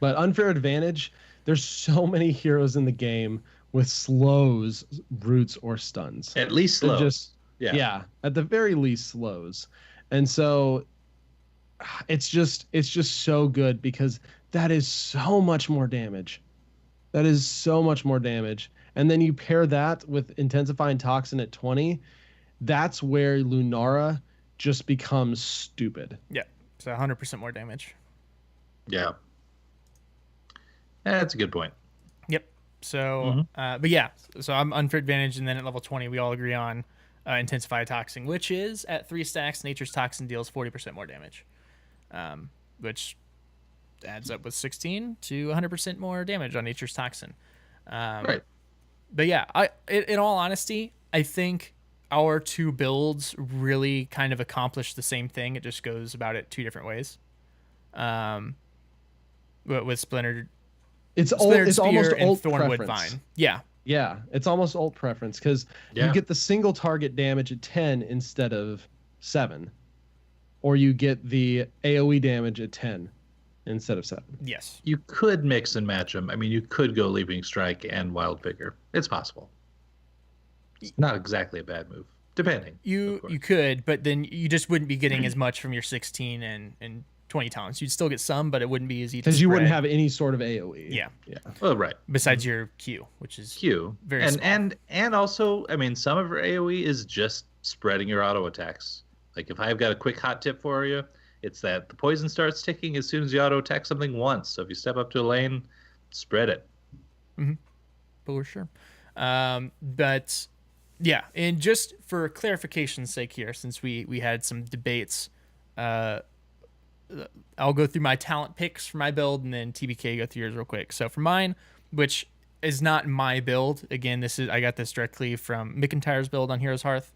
But unfair advantage, there's so many heroes in the game with slows, roots, or stuns. At least They're slow. just Yeah. at the very least slows. And so it's just so good because that is so much more damage. That is so much more damage. And then you pair that with intensifying toxin at 20, that's where Lunara just becomes stupid. Yeah. So 100% more damage. Yeah. That's a good point. Yep. So, but yeah, so I'm unfair advantage, and then at level 20, we all agree on intensify toxin, which is at 3 stacks. Nature's toxin deals 40% more damage, which adds up with 16 to 100% more damage on nature's toxin. Right. But yeah, in all honesty, I think our two builds really kind of accomplish the same thing. It just goes about it 2 different ways. But with Splintered. It's Spear almost and ult Thornwood preference. Vine. Yeah. Yeah, it's almost ult preference because you get the single target damage at 10 instead of 7, or you get the AOE damage at 10 instead of 7. Yes. You could mix and match them. I mean, you could go Leaping Strike and Wild Vigor. It's possible. It's not exactly a bad move, depending. You could, but then you just wouldn't be getting as much from your 16 and 20 talents. You'd still get some, but it wouldn't be as easy because you wouldn't have any sort of AOE. Yeah. Well, right. Besides your Q, which is very and small. and also, I mean, some of your AOE is just spreading your auto attacks. Like if I've got a quick hot tip for you, it's that the poison starts ticking as soon as you auto attack something once. So if you step up to a lane, spread it. For sure. But yeah, and just for clarification's sake here, since we had some debates, I'll go through my talent picks for my build, and then TBK go through yours real quick. So for mine, which is not my build, again, I got this directly from McIntyre's build on Heroes Hearth,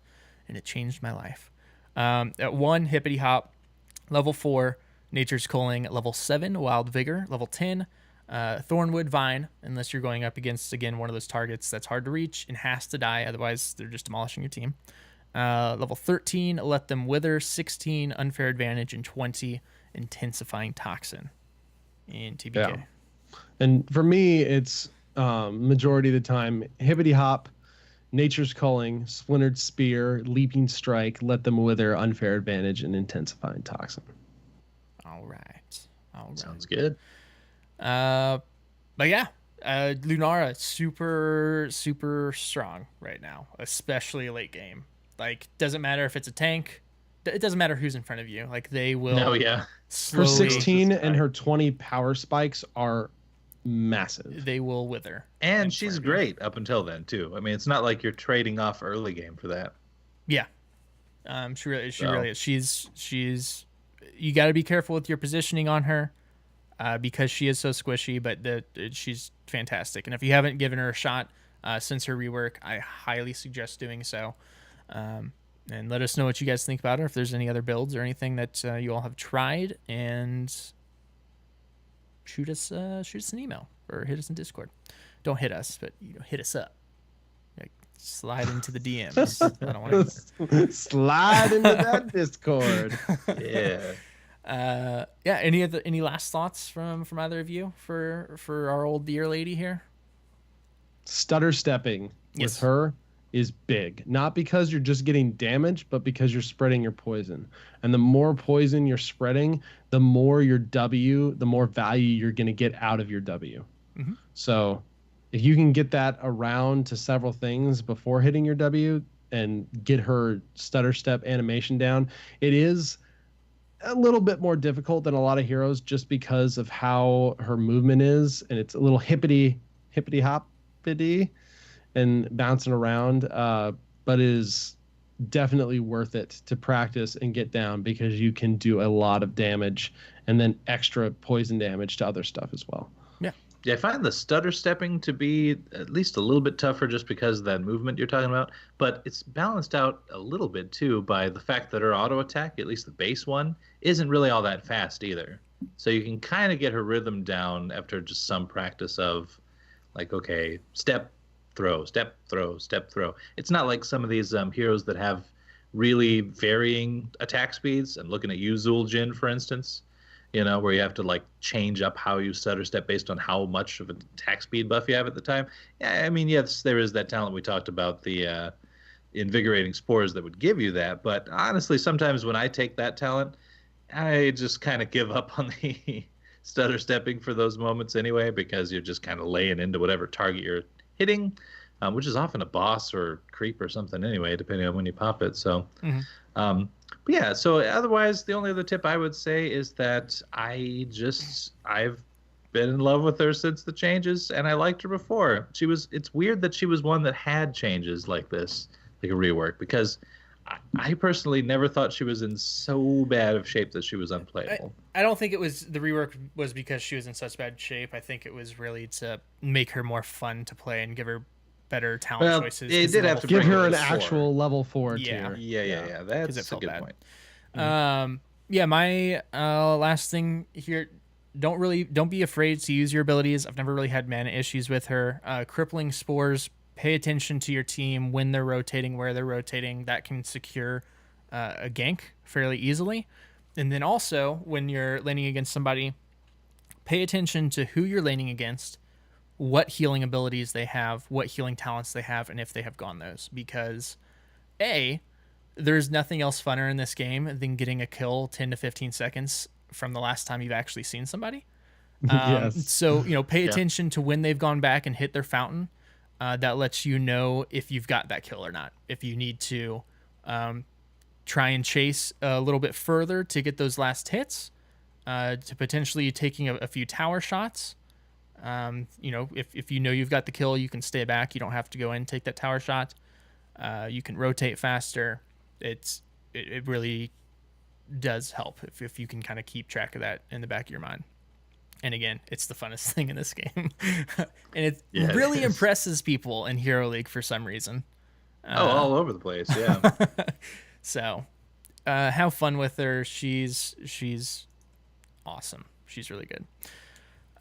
and it changed my life. At 1, Hippity Hop, level 4, Nature's Culling, level 7, Wild Vigor, level 10, Thornwood Vine, unless you're going up against, again, one of those targets that's hard to reach and has to die, otherwise they're just demolishing your team. Level 13, Let Them Wither, 16, Unfair Advantage, and 20, Intensifying Toxin in TBK. Yeah. And for me, it's majority of the time Hippity Hop, Nature's Culling, Splintered Spear, Leaping Strike, Let Them Wither, Unfair Advantage, and Intensifying Toxin. All right. Sounds good. But yeah, Lunara super strong right now, especially late game. Like, doesn't matter if it's a tank. It doesn't matter who's in front of you. Like, they will. No, yeah. Her Slowly, 16 and her 20 power spikes are massive. they will wither. And she's great up until then too. I mean, it's not like you're trading off early game for that. Yeah. She really is. She's. You got to be careful with your positioning on her, because she is so squishy. But she's fantastic. And if you haven't given her a shot since her rework, I highly suggest doing so. And let us know what you guys think about her. If there's any other builds or anything that you all have tried, and shoot us an email or hit us in Discord. Don't hit us, but hit us up. Like, slide into the DMs. I don't want to. Slide into that Discord. Yeah. Yeah. Any last thoughts from either of you for our old dear lady here? Stutter stepping Yes. with her is big, not because you're just getting damage, but because you're spreading your poison. And the more poison you're spreading, the more your W, the more value you're going to get out of your W. Mm-hmm. So if you can get that around to several things before hitting your W and get her stutter step animation down, it is a little bit more difficult than a lot of heroes just because of how her movement is. And it's a little hippity hoppity and bouncing around, but is definitely worth it to practice and get down because you can do a lot of damage and then extra poison damage to other stuff as well. Yeah, I find the stutter stepping to be at least a little bit tougher just because of that movement you're talking about, but it's balanced out a little bit too by the fact that her auto attack, at least the base one, isn't really all that fast either. So you can kind of get her rhythm down after just some practice of, like, okay, step, throw, step, throw, step, throw. It's not like some of these heroes that have really varying attack speeds, and looking at you, Jin, for instance, where you have to like change up how you stutter step based on how much of an attack speed buff you have at the time. Yeah, I mean, yes, there is that talent we talked about, the invigorating spores that would give you that. But honestly, sometimes when I take that talent, I just kind of give up on the stutter stepping for those moments anyway, because you're just kind of laying into whatever target you're hitting, which is often a boss or creep or something anyway, depending on when you pop it. So, but yeah, so otherwise, the only other tip I would say is that I've been in love with her since the changes, and I liked her before. It's weird that she was one that had changes like this, like a rework, because I personally never thought she was in so bad of shape that she was unplayable. I don't think it was the rework was because she was in such bad shape. I think it was really to make her more fun to play and give her better talent choices. They did have to give bring her an to 4. actual level 4 Yeah. tier. Yeah. That's a good point. My last thing here, don't be afraid to use your abilities. I've never really had mana issues with her. Crippling spores, pay attention to your team when they're rotating, where they're rotating. That can secure a gank fairly easily. And then also, when you're laning against somebody, pay attention to who you're laning against, what healing abilities they have, what healing talents they have, and if they have gone those. Because there's nothing else funner in this game than getting a kill 10 to 15 seconds from the last time you've actually seen somebody. Yes. So, pay attention to when they've gone back and hit their fountain. That lets you know if you've got that kill or not. If you need to try and chase a little bit further to get those last hits, to potentially taking a few tower shots. If you know you've got the kill, you can stay back. You don't have to go in and take that tower shot. You can rotate faster. It really does help if you can kind of keep track of that in the back of your mind. And again, it's the funnest thing in this game. And it really impresses people in Hero League for some reason. All over the place, yeah. So, have fun with her. She's awesome. She's really good.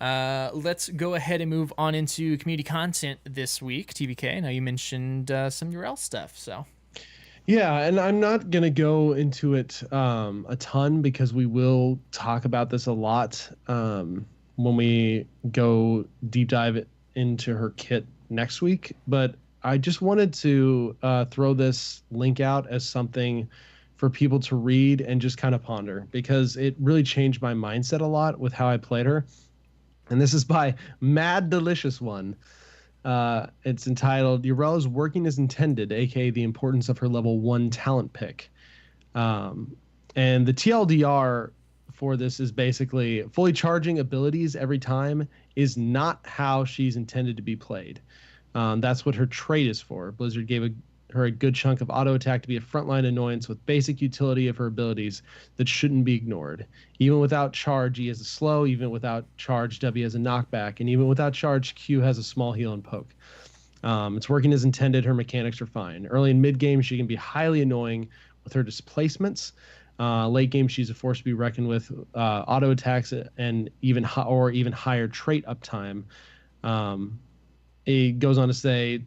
Let's go ahead and move on into community content this week. TBK, now you mentioned some URL stuff, so... Yeah, and I'm not going to go into it a ton because we will talk about this a lot when we go deep dive into her kit next week. But I just wanted to throw this link out as something for people to read and just kind of ponder, because it really changed my mindset a lot with how I played her. And this is by Mad Delicious One. It's entitled Urella's Working as Intended, aka the importance of her level 1 talent pick. And the TLDR for this is basically fully charging abilities every time is not how she's intended to be played. That's what her trait is for. Blizzard gave her a good chunk of auto attack to be a frontline annoyance with basic utility of her abilities that shouldn't be ignored. Even without charge, E has a slow. Even without charge, W has a knockback. And even without charge, Q has a small heal and poke. It's working as intended. Her mechanics are fine. Early and mid game, she can be highly annoying with her displacements. Late game, she's a force to be reckoned with. Auto attacks and even higher trait uptime. It goes on to say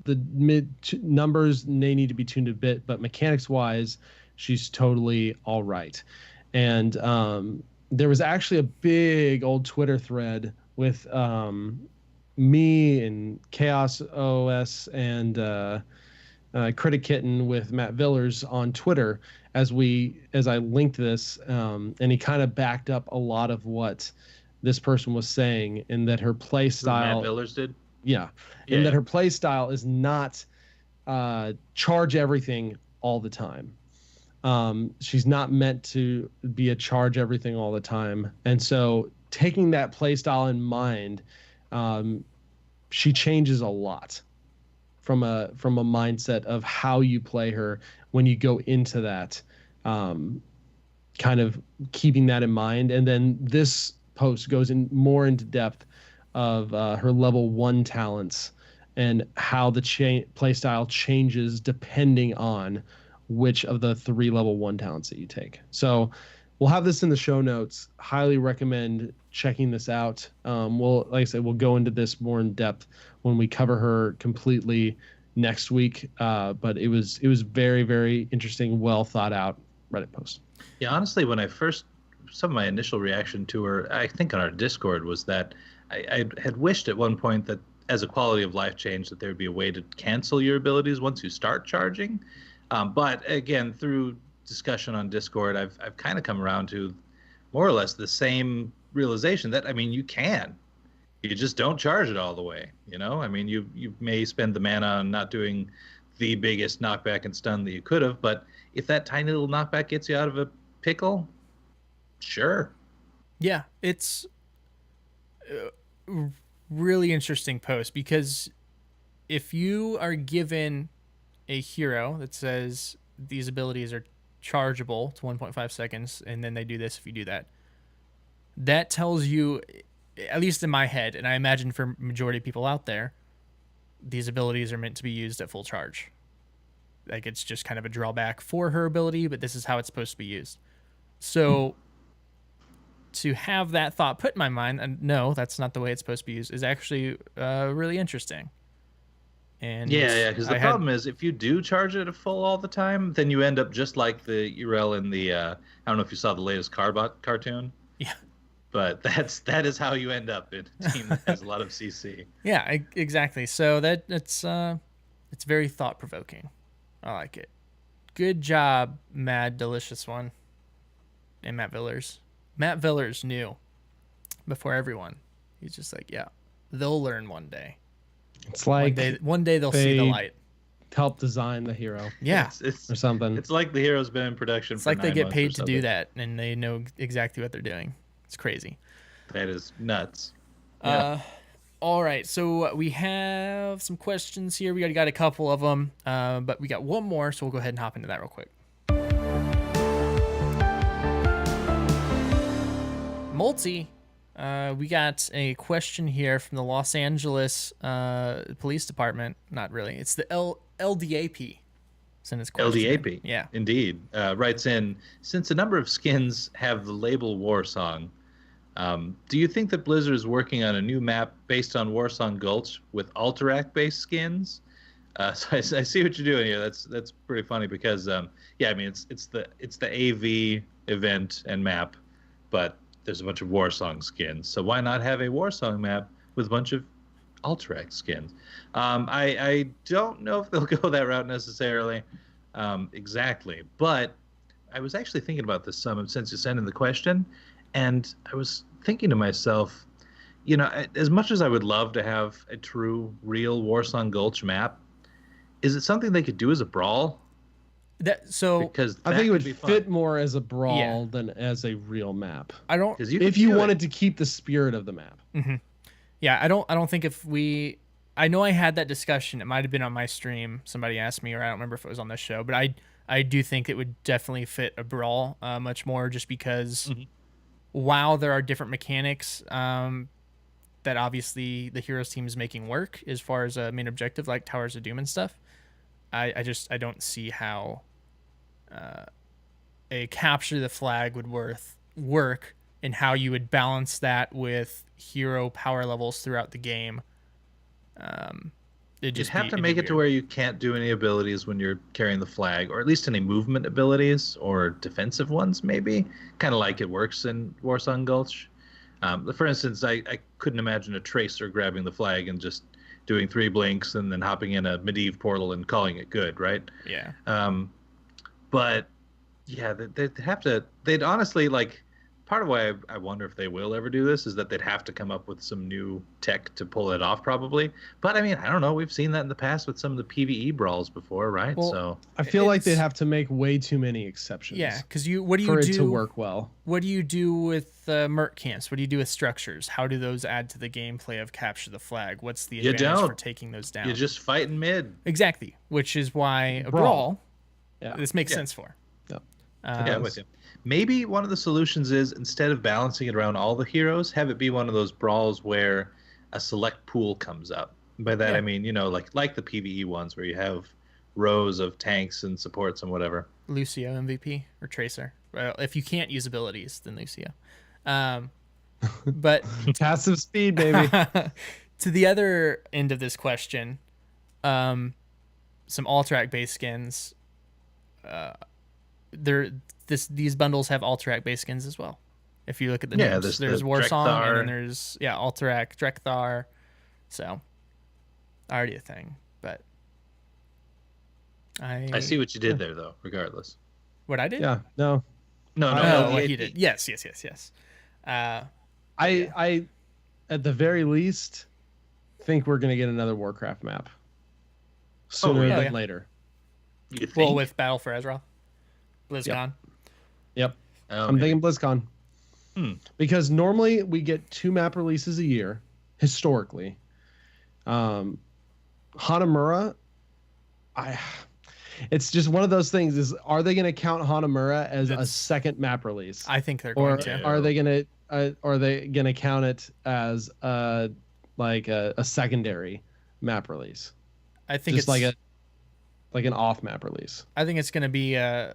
the numbers may need to be tuned a bit, but mechanics wise, she's totally all right. And there was actually a big old Twitter thread with me and Chaos OS and Critic Kitten with Matt Villers on Twitter as I linked this, and he kind of backed up a lot of what this person was saying, in that her play style. Matt Villers did. Yeah. And that her play style is not charge everything all the time. She's not meant to be a charge everything all the time. And so taking that play style in mind, she changes a lot from a mindset of how you play her when you go into that, kind of keeping that in mind. And then this post goes more into depth of her level 1 talents and how the play style changes depending on which of the 3 level 1 talents that you take. So we'll have this in the show notes. Highly recommend checking this out. Like I said, we'll go into this more in depth when we cover her completely next week. But it was very, very interesting, well thought out Reddit post. Yeah, honestly, some of my initial reaction to her, I think on our Discord, was that I had wished at one point that as a quality of life change that there would be a way to cancel your abilities once you start charging. But again, through discussion on Discord, I've kind of come around to more or less the same realization that, I mean, you can. You just don't charge it all the way, I mean, you may spend the mana on not doing the biggest knockback and stun that you could have, but if that tiny little knockback gets you out of a pickle, sure. Yeah, it's a really interesting post, because if you are given a hero that says these abilities are chargeable to 1.5 seconds, and then they do this if you do that, that tells you, at least in my head, and I imagine for majority of people out there, these abilities are meant to be used at full charge. Like, it's just kind of a drawback for her ability, but this is how it's supposed to be used. So to have that thought put in my mind, and no, that's not the way it's supposed to be used, is actually really interesting. And yeah, because the problem is if you do charge it at full all the time, then you end up just like the Urel in the I don't know if you saw the latest Carbot cartoon. Yeah. But that is how you end up in a team that has a lot of CC. Yeah, exactly. So it's very thought provoking. I like it. Good job, Mad Delicious One, and Matt Villers. Matt Villers knew before everyone. He's just like, yeah, they'll learn one day. It's like one day they'll see the light. Help design the hero. Yeah, or something. It's like the hero's been in production. It's for like they 9 get months paid or to something. do that, and they know exactly what they're doing. It's crazy. That is nuts. All right, so we have some questions here. We got a couple of them, but we got one more, so we'll go ahead and hop into that real quick. Multi, we got a question here from the Los Angeles Police Department. Not really. It's the LDAP. In his question. LDAP. Yeah. Indeed. Writes in, since a number of skins have the label War Song, do you think that Blizzard is working on a new map based on Warsong Gulch with Alterac-based skins? So I see what you're doing here. That's pretty funny because, I mean, it's the AV event and map, but there's a bunch of Warsong skins. So why not have a Warsong map with a bunch of Alterac skins? I don't know if they'll go that route necessarily, exactly. But I was actually thinking about this some since you sent in the question, and I was thinking to myself, as much as I would love to have a true, real Warsong Gulch map, is it something they could do as a brawl? Because I think it would fit more as a brawl than as a real map. I don't. If you wanted to keep the spirit of the map. Mm-hmm. Yeah, I don't think I know I had that discussion. It might have been on my stream. Somebody asked me, or I don't remember if it was on this show, but I do think it would definitely fit a brawl much more, just because while there are different mechanics that obviously the Heroes team is making work as far as a main objective like Towers of Doom and stuff, I don't see how a capture the flag would work, and how you would balance that with hero power levels throughout the game. You'd have to make it to where you can't do any abilities when you're carrying the flag, or at least any movement abilities or defensive ones, maybe. Kind of like it works in Warsong Gulch. For instance, I couldn't imagine a Tracer grabbing the flag and just doing 3 blinks and then hopping in a Medivh portal and calling it good, right? Yeah. But yeah, they'd honestly, like, part of why I wonder if they will ever do this is that they'd have to come up with some new tech to pull it off, probably. But I mean, I don't know. We've seen that in the past with some of the PvE brawls before, right? Well, so I feel like they'd have to make way too many exceptions. Yeah, because what do you for do it to work well? What do you do with merc camps? What do you do with structures? How do those add to the gameplay of capture the flag? What's the advantage for taking those down? You just fight in mid. Exactly, which is why a brawl. This makes sense for. Yeah, with you. Maybe one of the solutions is, instead of balancing it around all the heroes, have it be one of those brawls where a select pool comes up. By that I mean, like the PvE ones where you have rows of tanks and supports and whatever. Lucio MVP or Tracer. Well, if you can't use abilities, then Lucio. But passive speed, baby. To the other end of this question, some Alterac base skins. These bundles have Alterac base skins as well. If you look at the Yeah, names, there's there's the Warsong, and Drekthar. then there's Alterac, Drekthar. So already a thing, but I see what you did there, though. Regardless. what I did. Yeah, no, No, no. Oh, LEAP. what he did. Yes. I at the very least think we're gonna get another Warcraft map sooner yeah. than Yeah. later. You think? Well, with Battle for Ezreal, BlizzCon. Yep, Oh, I'm maybe. thinking BlizzCon. Because normally we get 2 map releases a year, historically. Hanamura, it's just one of those things. Are they going to count Hanamura as a That's- second map release, I think they're or going to. are they going to count it as like a secondary map release, I think just it's like an off map release? I think it's going to be a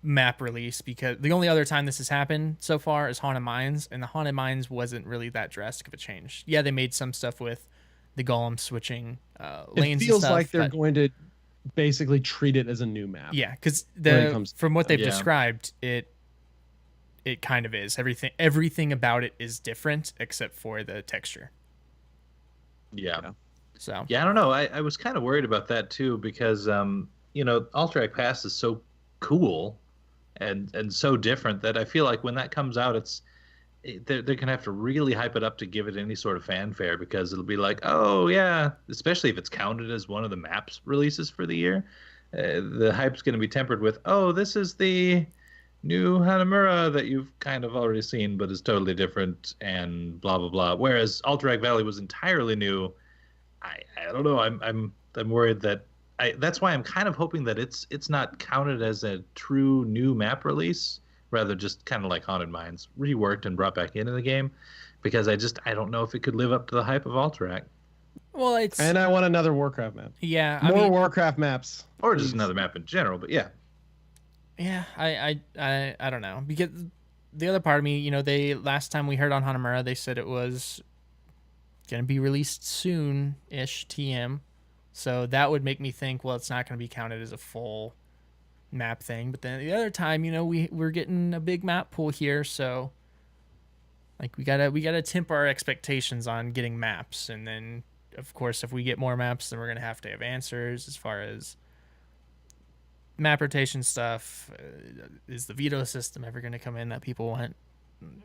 map release, because the only other time this has happened so far is Haunted Mines, and the Haunted Mines wasn't really that drastic of a change. Yeah, they made some stuff with the golem switching lanes. It feels and stuff, like they're but going to basically treat it as a new map. yeah, because when it comes to from what they've Yeah. described, it kind of is everything about it is different except for the texture. Yeah. So Yeah, I don't know. I was kind of worried about that too because Alterac Pass is so cool and so different that I feel like when that comes out, they're gonna have to really hype it up to give it any sort of fanfare, because it'll be like, oh yeah, especially if it's counted as one of the maps releases for the year, the hype's gonna be tempered with, oh, this is the new Hanamura that you've kind of already seen, but is totally different and blah blah blah. Whereas Alterac Valley was entirely new. I don't know. I'm worried that that's why I'm kind of hoping that it's not counted as a true new map release, rather just kind of like Haunted Mines, reworked and brought back into the game, because I don't know if it could live up to the hype of Alterac, well, it's And I want another Warcraft map. yeah, I More mean, Warcraft maps. or just please. another map in general. But yeah, yeah, I don't know, because the other part of me, they last time we heard on Hanamura, they said it was gonna be released soon-ish TM, so that would make me think, well, it's not gonna be counted as a full map thing. But then the other time, we're getting a big map pool here, so like we gotta temper our expectations on getting maps, and then of course if we get more maps, then we're gonna have to have answers as far as map rotation stuff. Is the veto system ever going to come in that people want?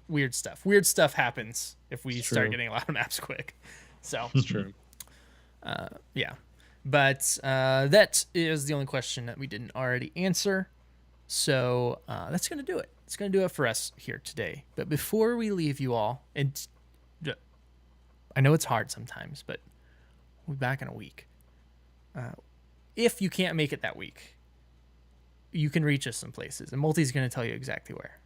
Weird stuff happens if we It's start true. getting a lot of maps quick. So It's true. yeah, but that is the only question that we didn't already answer. So that's going to do it. It's going to do it for us here today. But before we leave you all, and I know it's hard sometimes, but we'll be back in a week. If you can't make it that week, you can reach us some places, and Multi's going to tell you exactly where.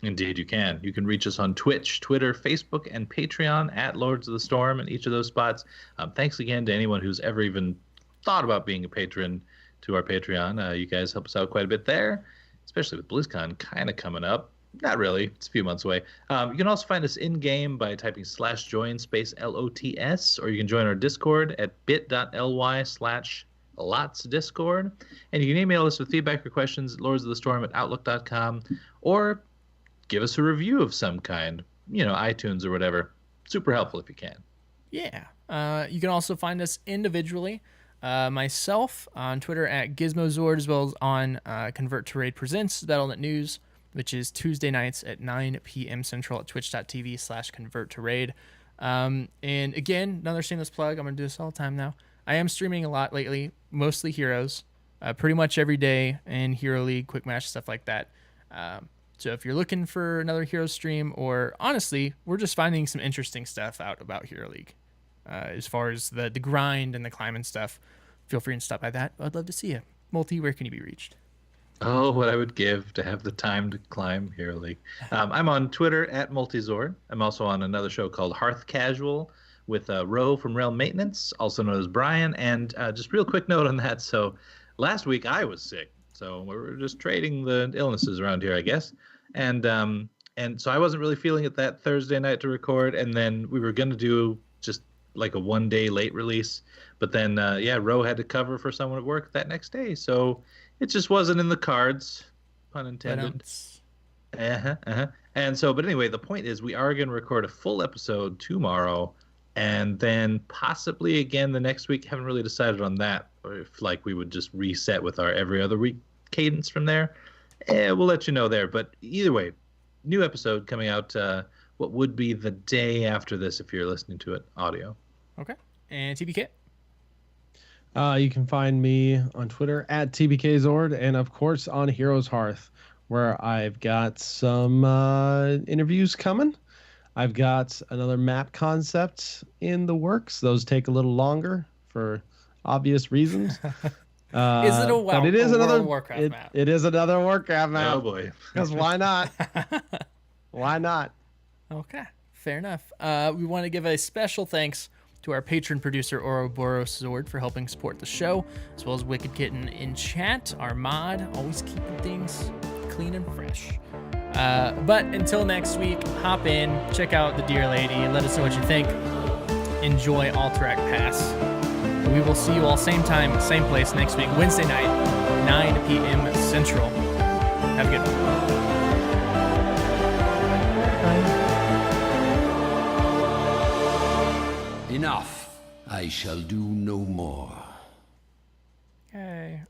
indeed you can. You can reach us on Twitch, Twitter, Facebook, and Patreon at Lords of the Storm in each of those spots. Thanks again to anyone who's ever even thought about being a patron to our Patreon. You guys help us out quite a bit there, especially with BlizzCon kind of coming up. Not really. It's a few months away. You can also find us in-game by typing /join space LOTS, or you can join our Discord at bit.ly/lotsdiscord. And you can email us with feedback or questions at lordsofthestorm@outlook.com, or give us a review of some kind, iTunes or whatever. Super helpful if you can. Yeah. You can also find us individually. Myself on Twitter at GizmoZord, as well as on Convert to Raid Presents Battle.net News, which is Tuesday nights at 9 p.m. Central at twitch.tv/Convert to Raid. And again, another shameless plug. I'm going to do this all the time now. I am streaming a lot lately, mostly Heroes, pretty much every day in Hero League, Quick Match, stuff like that. So if you're looking for another Hero stream, or honestly, we're just finding some interesting stuff out about Hero League. As far as the grind and the climbing stuff, feel free to stop by that. I'd love to see you. Multi, where can you be reached? Oh, what I would give to have the time to climb Hero League. I'm on Twitter at Multizord. I'm also on another show called Hearth Casual with Ro from Realm Maintenance, also known as Brian. And just real quick note on that. So last week I was sick, so we're just trading the illnesses around here, I guess. And so I wasn't really feeling it that Thursday night to record. And then we were going to do just like a 1 day late release. But then, Ro had to cover for someone at work that next day. So it just wasn't in the cards, pun But intended. And so, but anyway, the point is we are going to record a full episode tomorrow and then possibly again the next week. Haven't really decided on that, or if like we would just reset with our every other week cadence from there. We'll let you know there. But either way, new episode coming out what would be the day after this if you're listening to it audio. Okay. And TBK? You can find me on Twitter at TBKZord and, of course, on Heroes Hearth, where I've got some interviews coming. I've got another map concept in the works. Those take a little longer for obvious reasons. Is it a but it is another Warcraft map? It is another Warcraft map. Oh boy. Because why not? Why not? Okay, fair enough. We want to give a special thanks to our patron producer Ouroboros Zord for helping support the show, as well as Wicked Kitten in chat, our mod, always keeping things clean and fresh. But until next week, hop in, check out the Dear Lady, and let us know what you think. Enjoy Alterac Pass. We will see you all same time, same place next week, Wednesday night, 9 p.m. Central. Have a good one. Enough. I shall do no more. Okay.